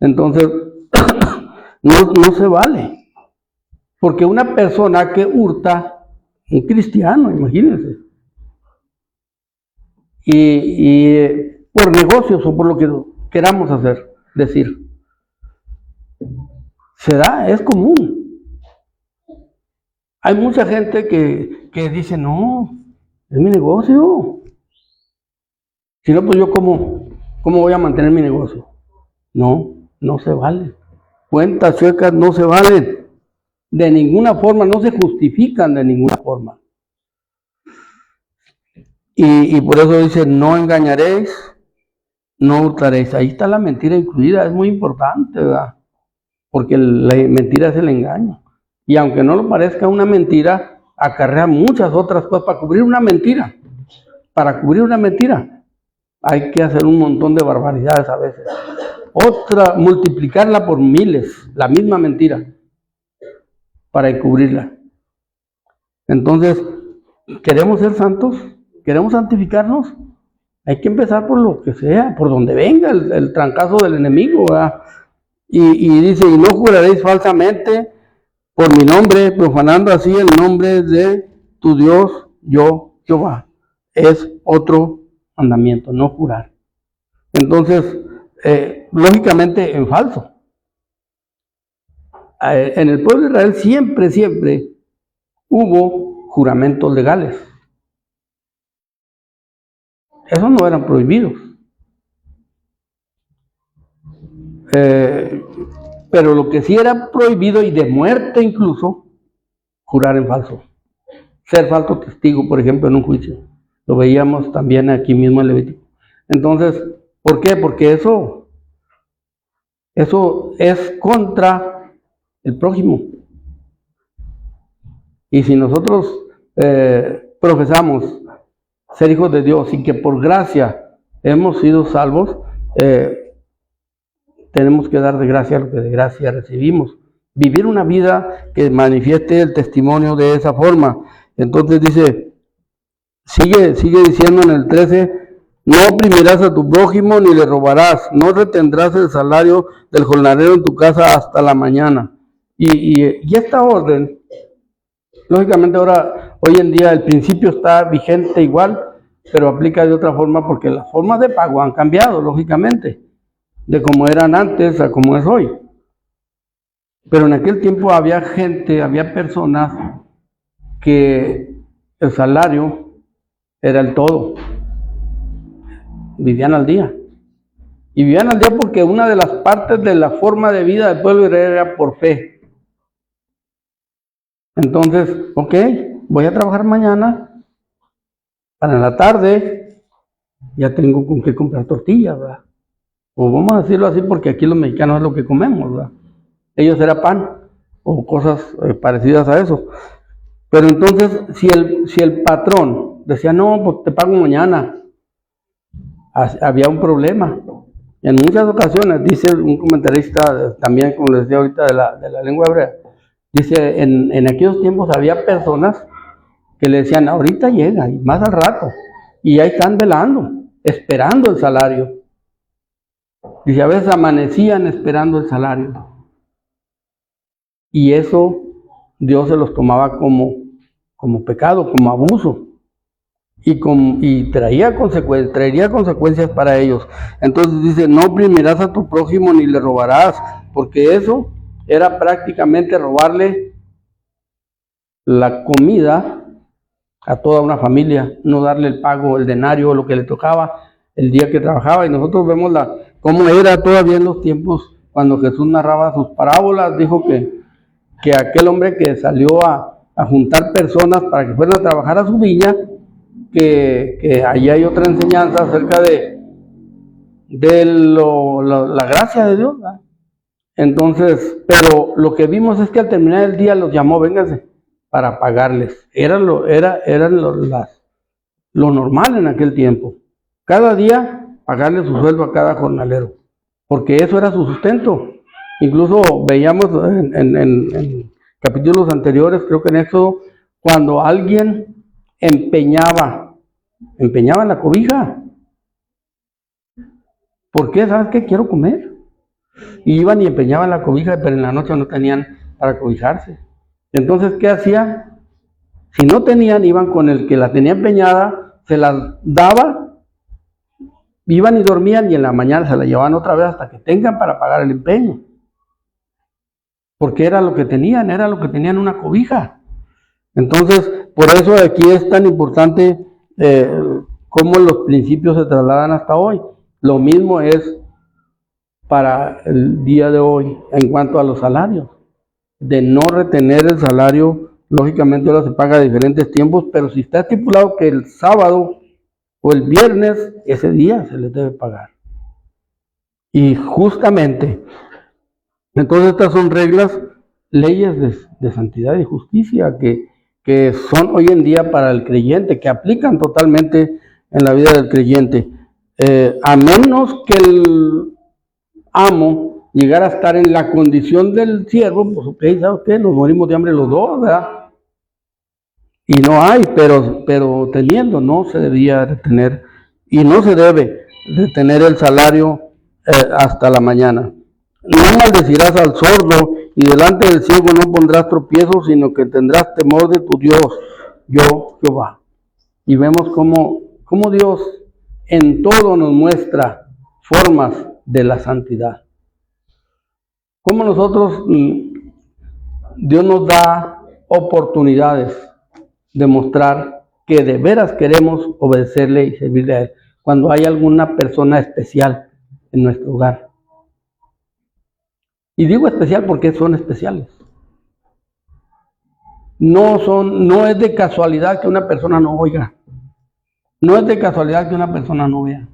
Entonces, no se vale. Porque una persona que hurta, un cristiano, imagínense, y por negocios o por lo que queramos decir, se da, es común. Hay mucha gente que dice, no, es mi negocio. Si no, pues yo ¿cómo voy a mantener mi negocio? No se vale. Cuentas chuecas no se valen. De ninguna forma, no se justifican de ninguna forma. Y por eso dice, no engañaréis, no hurtaréis. Ahí está la mentira incluida, es muy importante, ¿verdad? Porque la mentira es el engaño. Y aunque no lo parezca, una mentira acarrea muchas otras cosas. Para cubrir una mentira, hay que hacer un montón de barbaridades a veces. Otra, multiplicarla por miles, la misma mentira, para encubrirla. Entonces, ¿queremos ser santos? ¿Queremos santificarnos? Hay que empezar por lo que sea, por donde venga el trancazo del enemigo, ¿verdad? Y dice, y no juraréis falsamente por mi nombre, profanando así el nombre de tu Dios, yo, Jehová. Es otro mandamiento, no jurar. Entonces, lógicamente en falso. En el pueblo de Israel siempre hubo juramentos legales. Esos no eran prohibidos. Pero lo que sí era prohibido y de muerte incluso, jurar en falso. Ser falso testigo, por ejemplo, en un juicio. Lo veíamos también aquí mismo en Levítico. Entonces, ¿por qué? Porque eso es contra el prójimo. Y si nosotros profesamos ser hijos de Dios y que por gracia hemos sido salvos, tenemos que dar de gracia lo que de gracia recibimos. Vivir una vida que manifieste el testimonio de esa forma. Entonces dice, sigue diciendo en el 13, no oprimirás a tu prójimo ni le robarás, no retendrás el salario del jornalero en tu casa hasta la mañana. Y esta orden, lógicamente hoy en día el principio está vigente igual, pero aplica de otra forma porque las formas de pago han cambiado, lógicamente, de como eran antes a como es hoy. Pero en aquel tiempo había personas que el salario era el todo. Vivían al día. Y vivían al día porque una de las parte de la forma de vida del pueblo israelí era por fe. Entonces, ok, voy a trabajar mañana, para la tarde ya tengo con qué comprar tortillas, ¿verdad? O vamos a decirlo así porque aquí los mexicanos es lo que comemos, ¿verdad? Ellos era pan o cosas parecidas a eso. Pero entonces, si el patrón decía, no, pues te pago mañana, había un problema. En muchas ocasiones, dice un comentarista, también como les decía ahorita de la lengua hebrea, dice, en aquellos tiempos había personas que le decían, ahorita llega, y más al rato, y ahí están velando, esperando el salario. Dice, a veces amanecían esperando el salario. Y eso Dios se los tomaba como pecado, como abuso. Y traería consecuencias para ellos. Entonces dice, no oprimirás a tu prójimo ni le robarás, porque eso era prácticamente robarle la comida a toda una familia, no darle el pago, el denario, lo que le tocaba el día que trabajaba. Y nosotros vemos cómo era todavía en los tiempos cuando Jesús narraba sus parábolas. Dijo que aquel hombre que salió a juntar personas para que fueran a trabajar a su viña, que allí hay otra enseñanza acerca de la gracia de Dios, ¿verdad? Entonces, pero lo que vimos es que al terminar el día los llamó, vénganse, para pagarles. Era lo normal en aquel tiempo. Cada día pagarle su sueldo a cada jornalero, porque eso era su sustento. Incluso veíamos en capítulos anteriores, creo que en Éxodo, cuando alguien empeñaba en la cobija. ¿Por qué? ¿Sabes qué? Quiero comer. Y iban y empeñaban la cobija, pero en la noche no tenían para cobijarse. Entonces, ¿qué hacían? Si no tenían, iban con el que la tenía empeñada, se las daba, iban y dormían y en la mañana se la llevaban otra vez hasta que tengan para pagar el empeño. Porque era lo que tenían una cobija. Entonces, por eso aquí es tan importante cómo los principios se trasladan hasta hoy. Lo mismo es para el día de hoy en cuanto a los salarios. De no retener el salario, lógicamente ahora se paga a diferentes tiempos, pero si está estipulado que el sábado o el viernes, ese día se les debe pagar. Y justamente, entonces estas son reglas, leyes de santidad y justicia que son hoy en día para el creyente, que aplican totalmente en la vida del creyente. A menos que el amo llegara a estar en la condición del siervo, pues ok, ¿sabes qué? Nos morimos de hambre los dos, ¿verdad? Y no hay, pero teniendo, no se debía retener, y no se debe retener el salario hasta la mañana. No maldecirás al sordo, y delante del ciego no pondrás tropiezo, sino que tendrás temor de tu Dios, yo Jehová. Y vemos cómo Dios en todo nos muestra formas de la santidad. Cómo nosotros, Dios nos da oportunidades de mostrar que de veras queremos obedecerle y servirle a Él cuando hay alguna persona especial en nuestro hogar. Y digo especial porque son especiales. No es de casualidad que una persona no oiga. No es de casualidad que una persona no vea.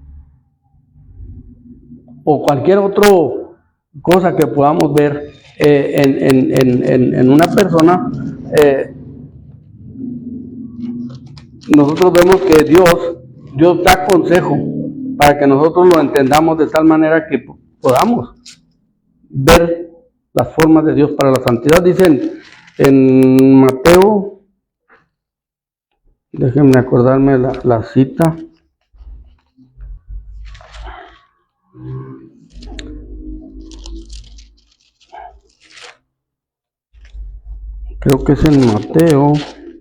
O cualquier otra cosa que podamos ver en una persona. Nosotros vemos que Dios da consejo para que nosotros lo entendamos de tal manera que podamos ver las formas de Dios para la santidad. Dicen en Mateo, déjenme acordarme la cita. Creo que es en Mateo.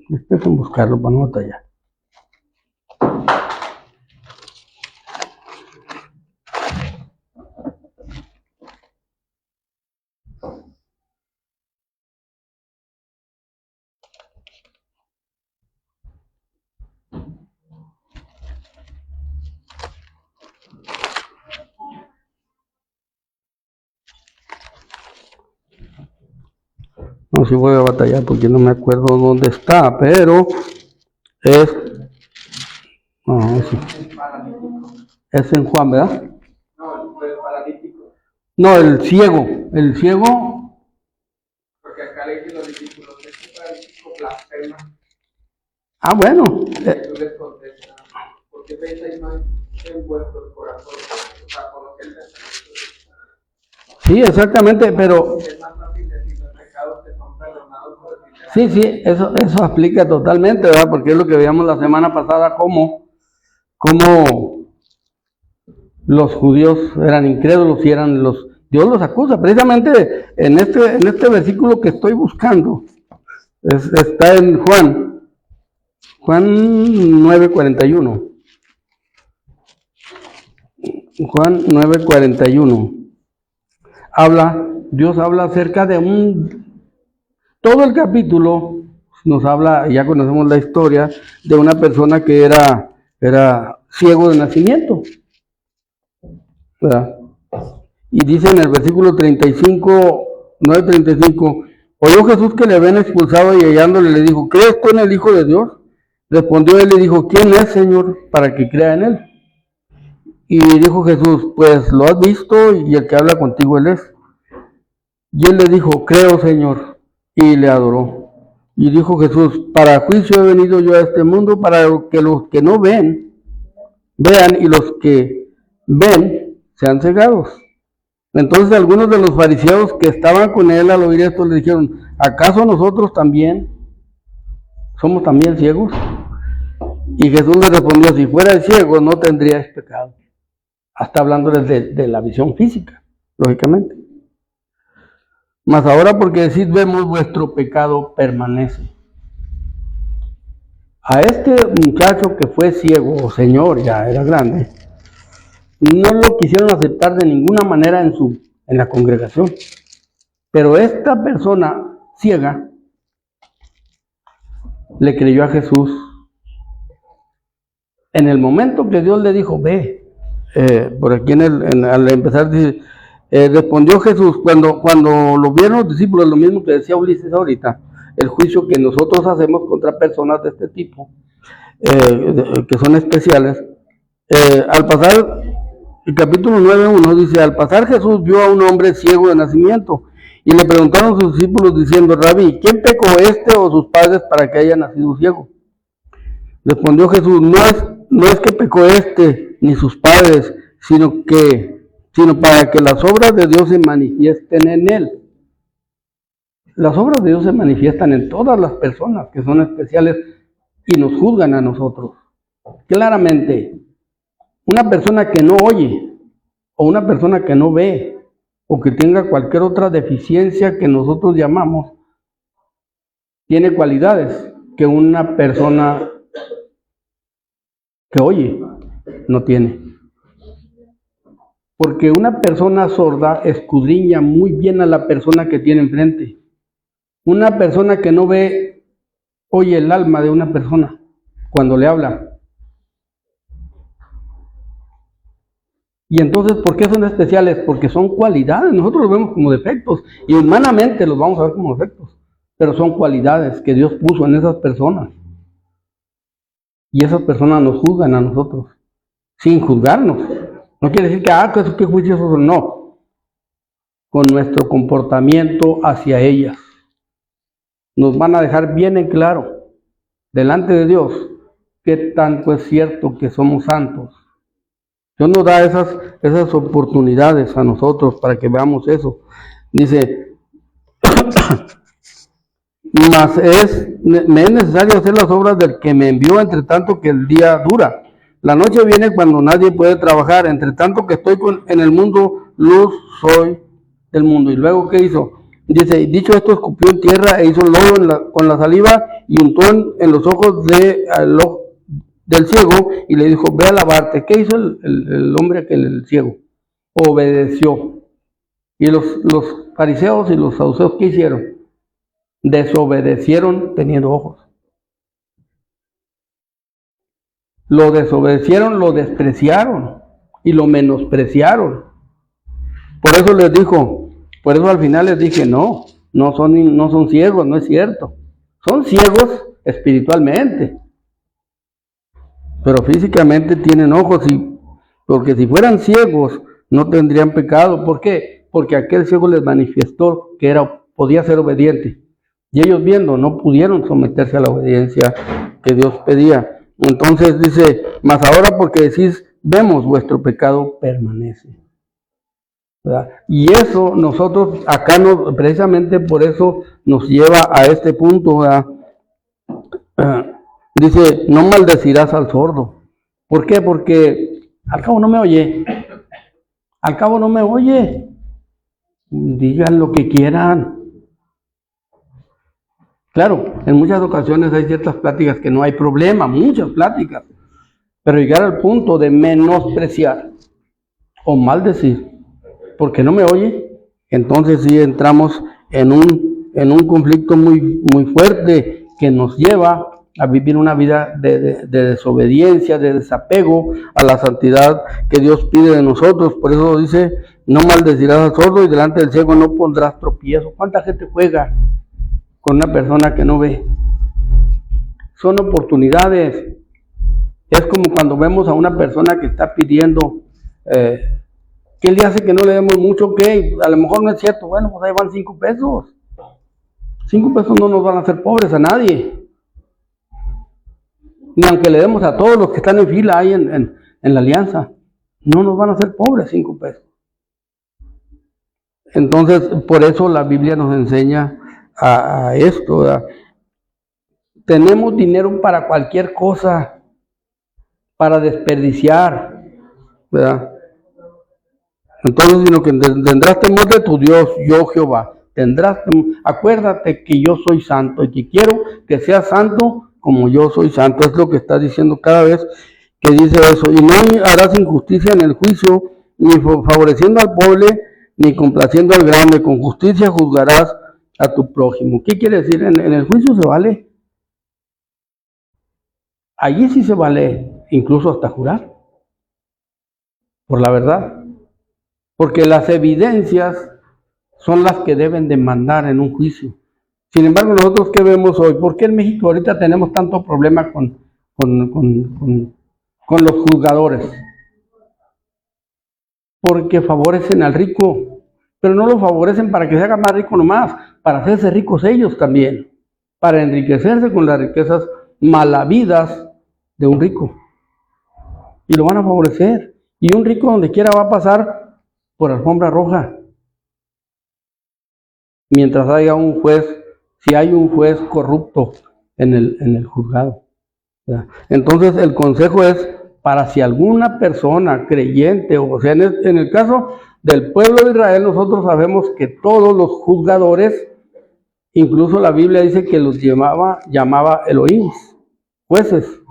Déjenme buscarlo para no batallar. No, si voy a batallar porque no me acuerdo dónde está, pero es... No, es en Juan, ¿verdad? No, el paralítico. No, el ciego. El ciego... Porque acá le dicen los discípulos, este paralítico blasfema. Ah, bueno. Jesús les contesta, ¿por qué pensáis mal en vuestros corazones? O sea, con lo que él Sí, exactamente, pero... es más fácil decir los pecados que son perdonados por el Sí, sí, eso aplica totalmente, ¿verdad? Porque es lo que veíamos la semana pasada, cómo los judíos eran incrédulos y eran los... Dios los acusa, precisamente en este versículo que estoy buscando, está en Juan 9:41. Juan 9:41. Dios habla acerca de todo el capítulo nos habla, ya conocemos la historia, de una persona que era ciego de nacimiento, ¿verdad? Y dice en el versículo 9:35, oyó Jesús que le habían expulsado y hallándole le dijo, ¿crees tú en el Hijo de Dios? Respondió él y le dijo, ¿quién es, Señor, para que crea en él? Y dijo Jesús, pues lo has visto y el que habla contigo él es. Y él le dijo, creo, Señor, y le adoró. Y dijo Jesús, para juicio he venido yo a este mundo, para que los que no ven, vean, y los que ven, sean cegados. Entonces algunos de los fariseos que estaban con él al oír esto le dijeron, ¿acaso nosotros también somos también ciegos? Y Jesús le respondió, si fuerais ciegos no tendríais pecado. Hasta hablándoles de la visión física, lógicamente. Mas ahora porque decís, vemos, vuestro pecado permanece. A este muchacho que fue ciego, señor, ya era grande, no lo quisieron aceptar de ninguna manera en la congregación. Pero esta persona ciega le creyó a Jesús. En el momento que Dios le dijo, ve, por aquí al empezar dice, respondió Jesús, cuando lo vieron los discípulos, lo mismo que decía Ulises ahorita, el juicio que nosotros hacemos contra personas de este tipo, que son especiales, al pasar, el capítulo 9:1 dice, al pasar Jesús vio a un hombre ciego de nacimiento, y le preguntaron sus discípulos diciendo, Rabí, ¿quién pecó, este o sus padres para que haya nacido ciego? Respondió Jesús, no es que pecó este ni sus padres, sino para que las obras de Dios se manifiesten en él. Las obras de Dios se manifiestan en todas las personas que son especiales y nos juzgan a nosotros. Claramente, una persona que no oye, o una persona que no ve, o que tenga cualquier otra deficiencia que nosotros llamamos, tiene cualidades que una persona que oye no tiene. Porque una persona sorda escudriña muy bien a la persona que tiene enfrente. Una persona que no ve, oye el alma de una persona cuando le habla. Y entonces, ¿por qué son especiales? Porque son cualidades. Nosotros los vemos como defectos y humanamente los vamos a ver como defectos. Pero son cualidades que Dios puso en esas personas. Y esas personas nos juzgan a nosotros, sin juzgarnos. No quiere decir que, qué juiciosos son, no. Con nuestro comportamiento hacia ellas. Nos van a dejar bien en claro, delante de Dios, qué tanto es cierto que somos santos. Dios nos da esas oportunidades a nosotros para que veamos eso. Dice, mas me es necesario hacer las obras del que me envió, entre tanto que el día dura. La noche viene cuando nadie puede trabajar, entre tanto que estoy en el mundo, luz soy del mundo. Y luego, ¿qué hizo? Dice, dicho esto, escupió en tierra e hizo lodo con la saliva y untó en los ojos del ciego y le dijo, ve a lavarte. ¿Qué hizo el hombre el ciego? Obedeció. Y los fariseos y los saduceos, ¿qué hicieron? Desobedecieron teniendo ojos. Lo desobedecieron, lo despreciaron y lo menospreciaron. Por eso al final les dije, no, no son ciegos, no es cierto. Son ciegos espiritualmente, pero físicamente tienen ojos, porque si fueran ciegos no tendrían pecado. ¿Por qué? Porque aquel ciego les manifestó que podía ser obediente, y ellos viendo no pudieron someterse a la obediencia que Dios pedía. Entonces dice, mas ahora porque decís, vemos, vuestro pecado permanece, ¿verdad? Y eso nosotros acá precisamente por eso nos lleva a este punto, ¿verdad? Dice, no maldecirás al sordo. ¿Por qué? Porque al cabo no me oye. Al cabo no me oye. Digan lo que quieran. Claro, en muchas ocasiones hay ciertas pláticas que no hay problema, muchas pláticas. Pero llegar al punto de menospreciar o maldecir, porque no me oye, entonces sí entramos en un conflicto muy, muy fuerte que nos lleva a vivir una vida de desobediencia, de desapego a la santidad que Dios pide de nosotros. Por eso dice, no maldecirás al sordo y delante del ciego no pondrás tropiezo. ¿Cuánta gente juega con una persona que no ve? Son oportunidades. Es como cuando vemos a una persona que está pidiendo, ¿qué le hace que no le demos mucho? ¿Qué? A lo mejor no es cierto. Bueno, pues ahí van 5 pesos. 5 pesos no nos van a hacer pobres a nadie. Ni aunque le demos a todos los que están en fila ahí en la alianza, no nos van a hacer pobres 5 pesos. Entonces, por eso la Biblia nos enseña a esto, ¿verdad? Tenemos dinero para cualquier cosa, para desperdiciar, ¿verdad? Entonces, sino que tendrás temor de tu Dios, yo Jehová. Acuérdate que yo soy santo y que quiero que seas santo como yo soy santo. Es lo que está diciendo cada vez que dice eso. Y no harás injusticia en el juicio, ni favoreciendo al pobre, ni complaciendo al grande. Con justicia juzgarás a tu prójimo. ¿Qué quiere decir? En el juicio se vale. Allí sí se vale, incluso hasta jurar por la verdad. Porque las evidencias son las que deben de mandar en un juicio. Sin embargo, nosotros ¿qué vemos hoy? ¿Por qué en México ahorita tenemos tanto problema con los juzgadores? Porque favorecen al rico, pero no lo favorecen para que se haga más rico nomás, para hacerse ricos ellos también, para enriquecerse con las riquezas malavidas de un rico. Y lo van a favorecer. Y un rico donde quiera va a pasar por alfombra roja. Mientras haya un juez, si hay un juez corrupto en el juzgado, ¿verdad? Entonces el consejo es para si alguna persona creyente, o sea, en el caso del pueblo de Israel, nosotros sabemos que todos los juzgadores, incluso la Biblia dice que los llamaba Elohim, jueces.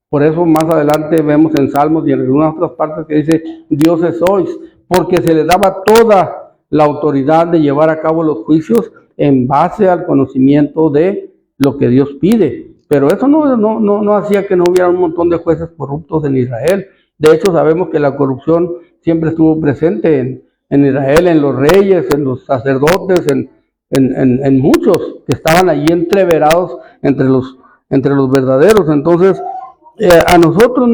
Por eso más adelante vemos en Salmos y en algunas otras partes que dice, dioses sois, porque se les daba toda la autoridad de llevar a cabo los juicios en base al conocimiento de lo que Dios pide. Pero eso no hacía que no hubiera un montón de jueces corruptos en Israel. De hecho, sabemos que la corrupción siempre estuvo presente en Israel, en los reyes, en los sacerdotes, en muchos que estaban allí entreverados entre los verdaderos. Entonces, a nosotros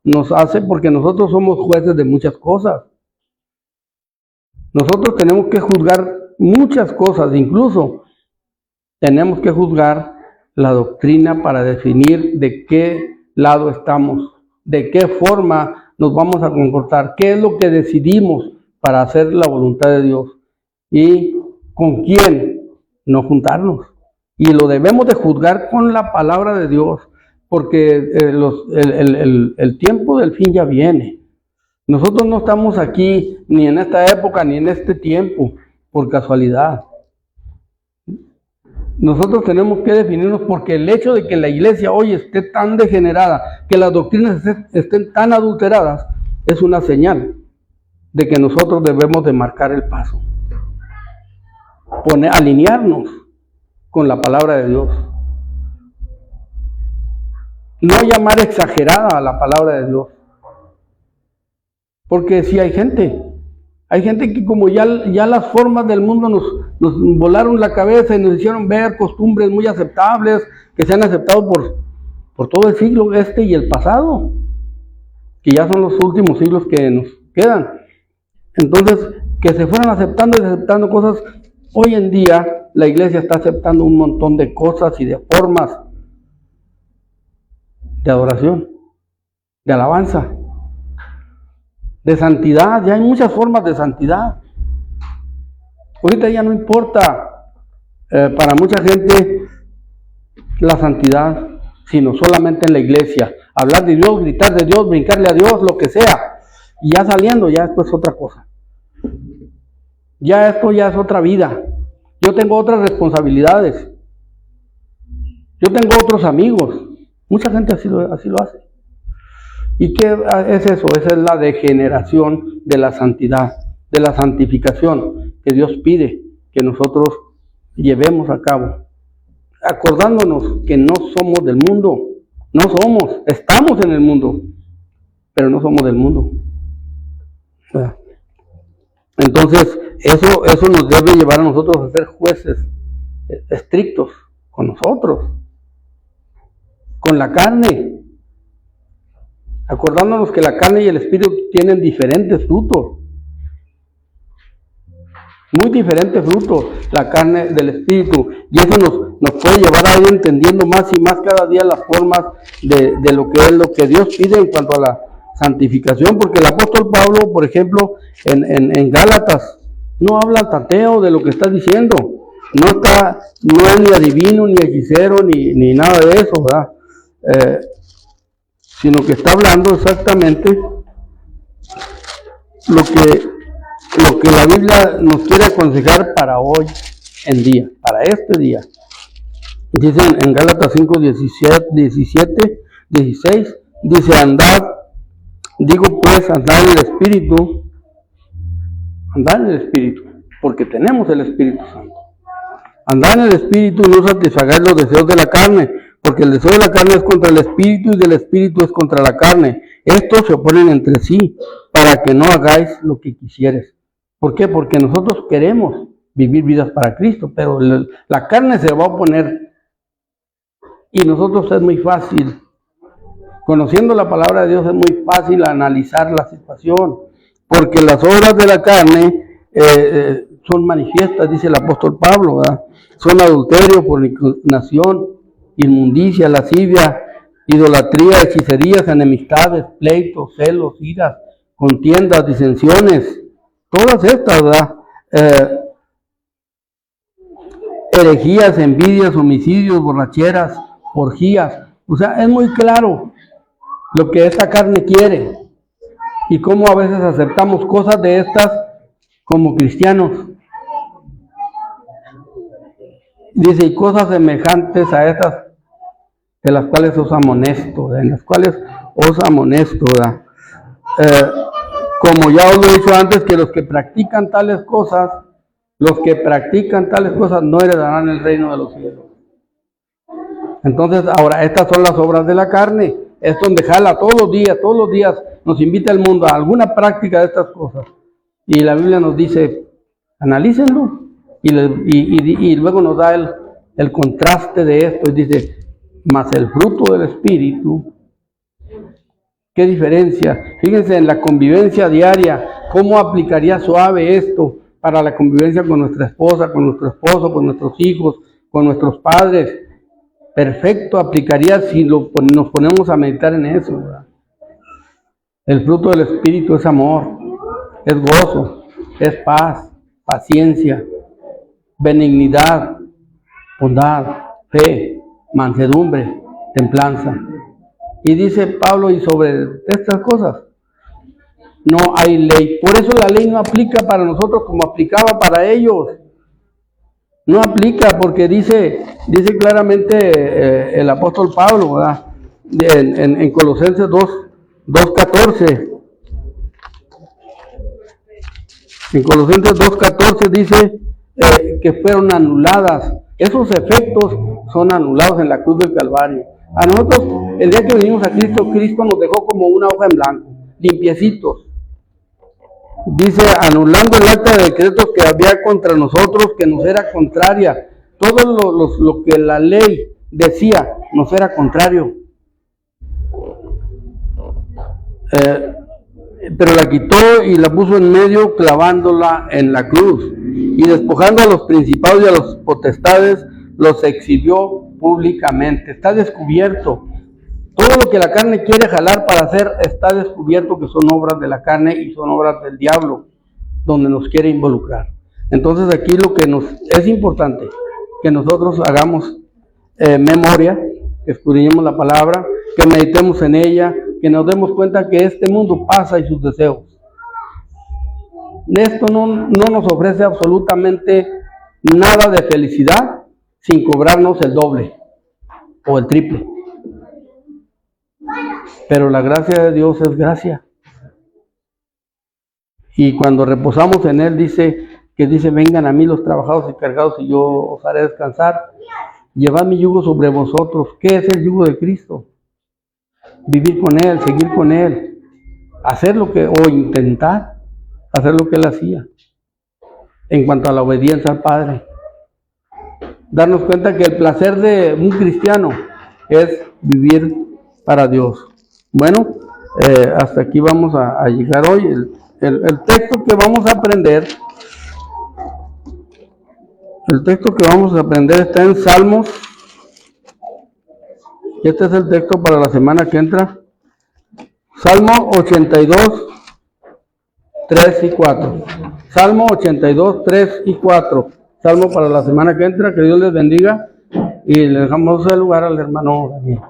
nos hace porque nosotros somos jueces de muchas cosas. Nosotros tenemos que juzgar muchas cosas, incluso tenemos que juzgar la doctrina para definir de qué lado estamos, de qué forma nos vamos a comportar, qué es lo que decidimos para hacer la voluntad de Dios y con quién no juntarnos. Y lo debemos de juzgar con la palabra de Dios, porque el tiempo del fin ya viene. Nosotros no estamos aquí ni en esta época ni en este tiempo por casualidad. Nosotros tenemos que definirnos porque el hecho de que la iglesia hoy esté tan degenerada, que las doctrinas estén tan adulteradas, es una señal de que nosotros debemos de marcar el paso, alinearnos con la palabra de Dios. No llamar exagerada a la palabra de Dios. Porque si hay gente Hay gente que como ya las formas del mundo nos volaron la cabeza y nos hicieron ver costumbres muy aceptables, que se han aceptado por todo el siglo y el pasado, que ya son los últimos siglos que nos quedan. Entonces, que se fueran aceptando y aceptando cosas. Hoy en día la iglesia está aceptando un montón de cosas y de formas de adoración, de alabanza, de santidad. Ya hay muchas formas de santidad. Ahorita ya no importa para mucha gente la santidad, sino solamente en la iglesia. Hablar de Dios, gritar de Dios, brincarle a Dios, lo que sea. Y ya saliendo, ya esto es otra cosa. Ya esto ya es otra vida. Yo tengo otras responsabilidades. Yo tengo otros amigos. Mucha gente así lo hace. ¿Y qué es eso? Esa es la degeneración de la santidad, de la santificación que Dios pide que nosotros llevemos a cabo. Acordándonos que no somos del mundo. No somos, estamos en el mundo, pero no somos del mundo. Entonces, eso nos debe llevar a nosotros a ser jueces estrictos con nosotros, con la carne, acordándonos que la carne y el espíritu tienen diferentes frutos, muy diferentes frutos, la carne del espíritu, y eso nos puede llevar a ir entendiendo más y más cada día las formas de lo que es lo que Dios pide en cuanto a la santificación, porque el apóstol Pablo, por ejemplo, en Gálatas, no habla al tateo de lo que está diciendo, no es ni adivino, ni hechicero, ni nada de eso, ¿verdad? Sino que está hablando exactamente lo que la Biblia nos quiere aconsejar para hoy en día, para este día. Dice en Gálatas 5, 17, 16, dice: digo pues, andad en el Espíritu, porque tenemos el Espíritu Santo. Andad en el Espíritu y no satisfagáis los deseos de la carne, porque el deseo de la carne es contra el Espíritu y del Espíritu es contra la carne. Estos se oponen entre sí, para que no hagáis lo que quisieres. ¿Por qué? Porque nosotros queremos vivir vidas para Cristo, pero la carne se va a oponer. Y nosotros es muy fácil, conociendo la palabra de Dios, es muy fácil analizar la situación, porque las obras de la carne son manifiestas, dice el apóstol Pablo, ¿verdad? Son adulterio, fornicación, inmundicia, lascivia, idolatría, hechicerías, enemistades, pleitos, celos, iras, contiendas, disensiones, todas estas, ¿verdad? Herejías, envidias, homicidios, borracheras, orgías. O sea, es muy claro lo que esta carne quiere y cómo a veces aceptamos cosas de estas como cristianos. Dice, y cosas semejantes a estas, de las cuales os amonesto, ¿verdad? Como ya os lo he dicho antes, que los que practican tales cosas no heredarán el reino de los cielos. Entonces, ahora, estas son las obras de la carne. Es donde jala todos los días nos invita el mundo a alguna práctica de estas cosas. Y la Biblia nos dice, analícenlo. Y luego nos da el contraste de esto. Y dice, mas el fruto del Espíritu. ¿Qué diferencia? Fíjense en la convivencia diaria. ¿Cómo aplicaría suave esto para la convivencia con nuestra esposa, con nuestro esposo, con nuestros hijos, con nuestros padres? Perfecto aplicaría si nos ponemos a meditar en eso, ¿verdad? El fruto del Espíritu es amor, es gozo, es paz, paciencia, benignidad, bondad, fe, mansedumbre, templanza. Y dice Pablo, y sobre estas cosas no hay ley. Por eso la ley no aplica para nosotros como aplicaba para ellos. No aplica porque dice claramente el apóstol Pablo, ¿verdad? En Colosenses 2:14. En Colosenses 2:14 dice que fueron anuladas. Esos efectos son anulados en la cruz del Calvario. A nosotros, el día que venimos a Cristo, Cristo nos dejó como una hoja en blanco, limpiecitos. Dice, anulando el acta de decretos que había contra nosotros, que nos era contraria. Todo lo que la ley decía nos era contrario. Pero la quitó y la puso en medio, clavándola en la cruz. Y despojando a los principados y a los potestades, los exhibió públicamente. Está descubierto. Todo lo que la carne quiere jalar para hacer está descubierto que son obras de la carne y son obras del diablo, donde nos quiere involucrar. Entonces aquí lo que nos es importante, que nosotros hagamos memoria, que escudriñemos la palabra, que meditemos en ella, que nos demos cuenta que este mundo pasa y sus deseos. Esto no nos ofrece absolutamente nada de felicidad sin cobrarnos el doble o el triple. Pero la gracia de Dios es gracia. Y cuando reposamos en Él, dice, vengan a mí los trabajados y cargados y yo os haré descansar. Llevad mi yugo sobre vosotros. ¿Qué es el yugo de Cristo? Vivir con Él, seguir con Él, hacer o intentar hacer lo que Él hacía. En cuanto a la obediencia al Padre, darnos cuenta que el placer de un cristiano es vivir para Dios. Bueno, hasta aquí vamos a llegar hoy. El texto que vamos a aprender, está en Salmos. Este es el texto para la semana que entra. Salmo 82, 3 y 4. Salmo 82, 3 y 4. Salmo para la semana que entra. Que Dios les bendiga. Y le dejamos el lugar al hermano Daniel.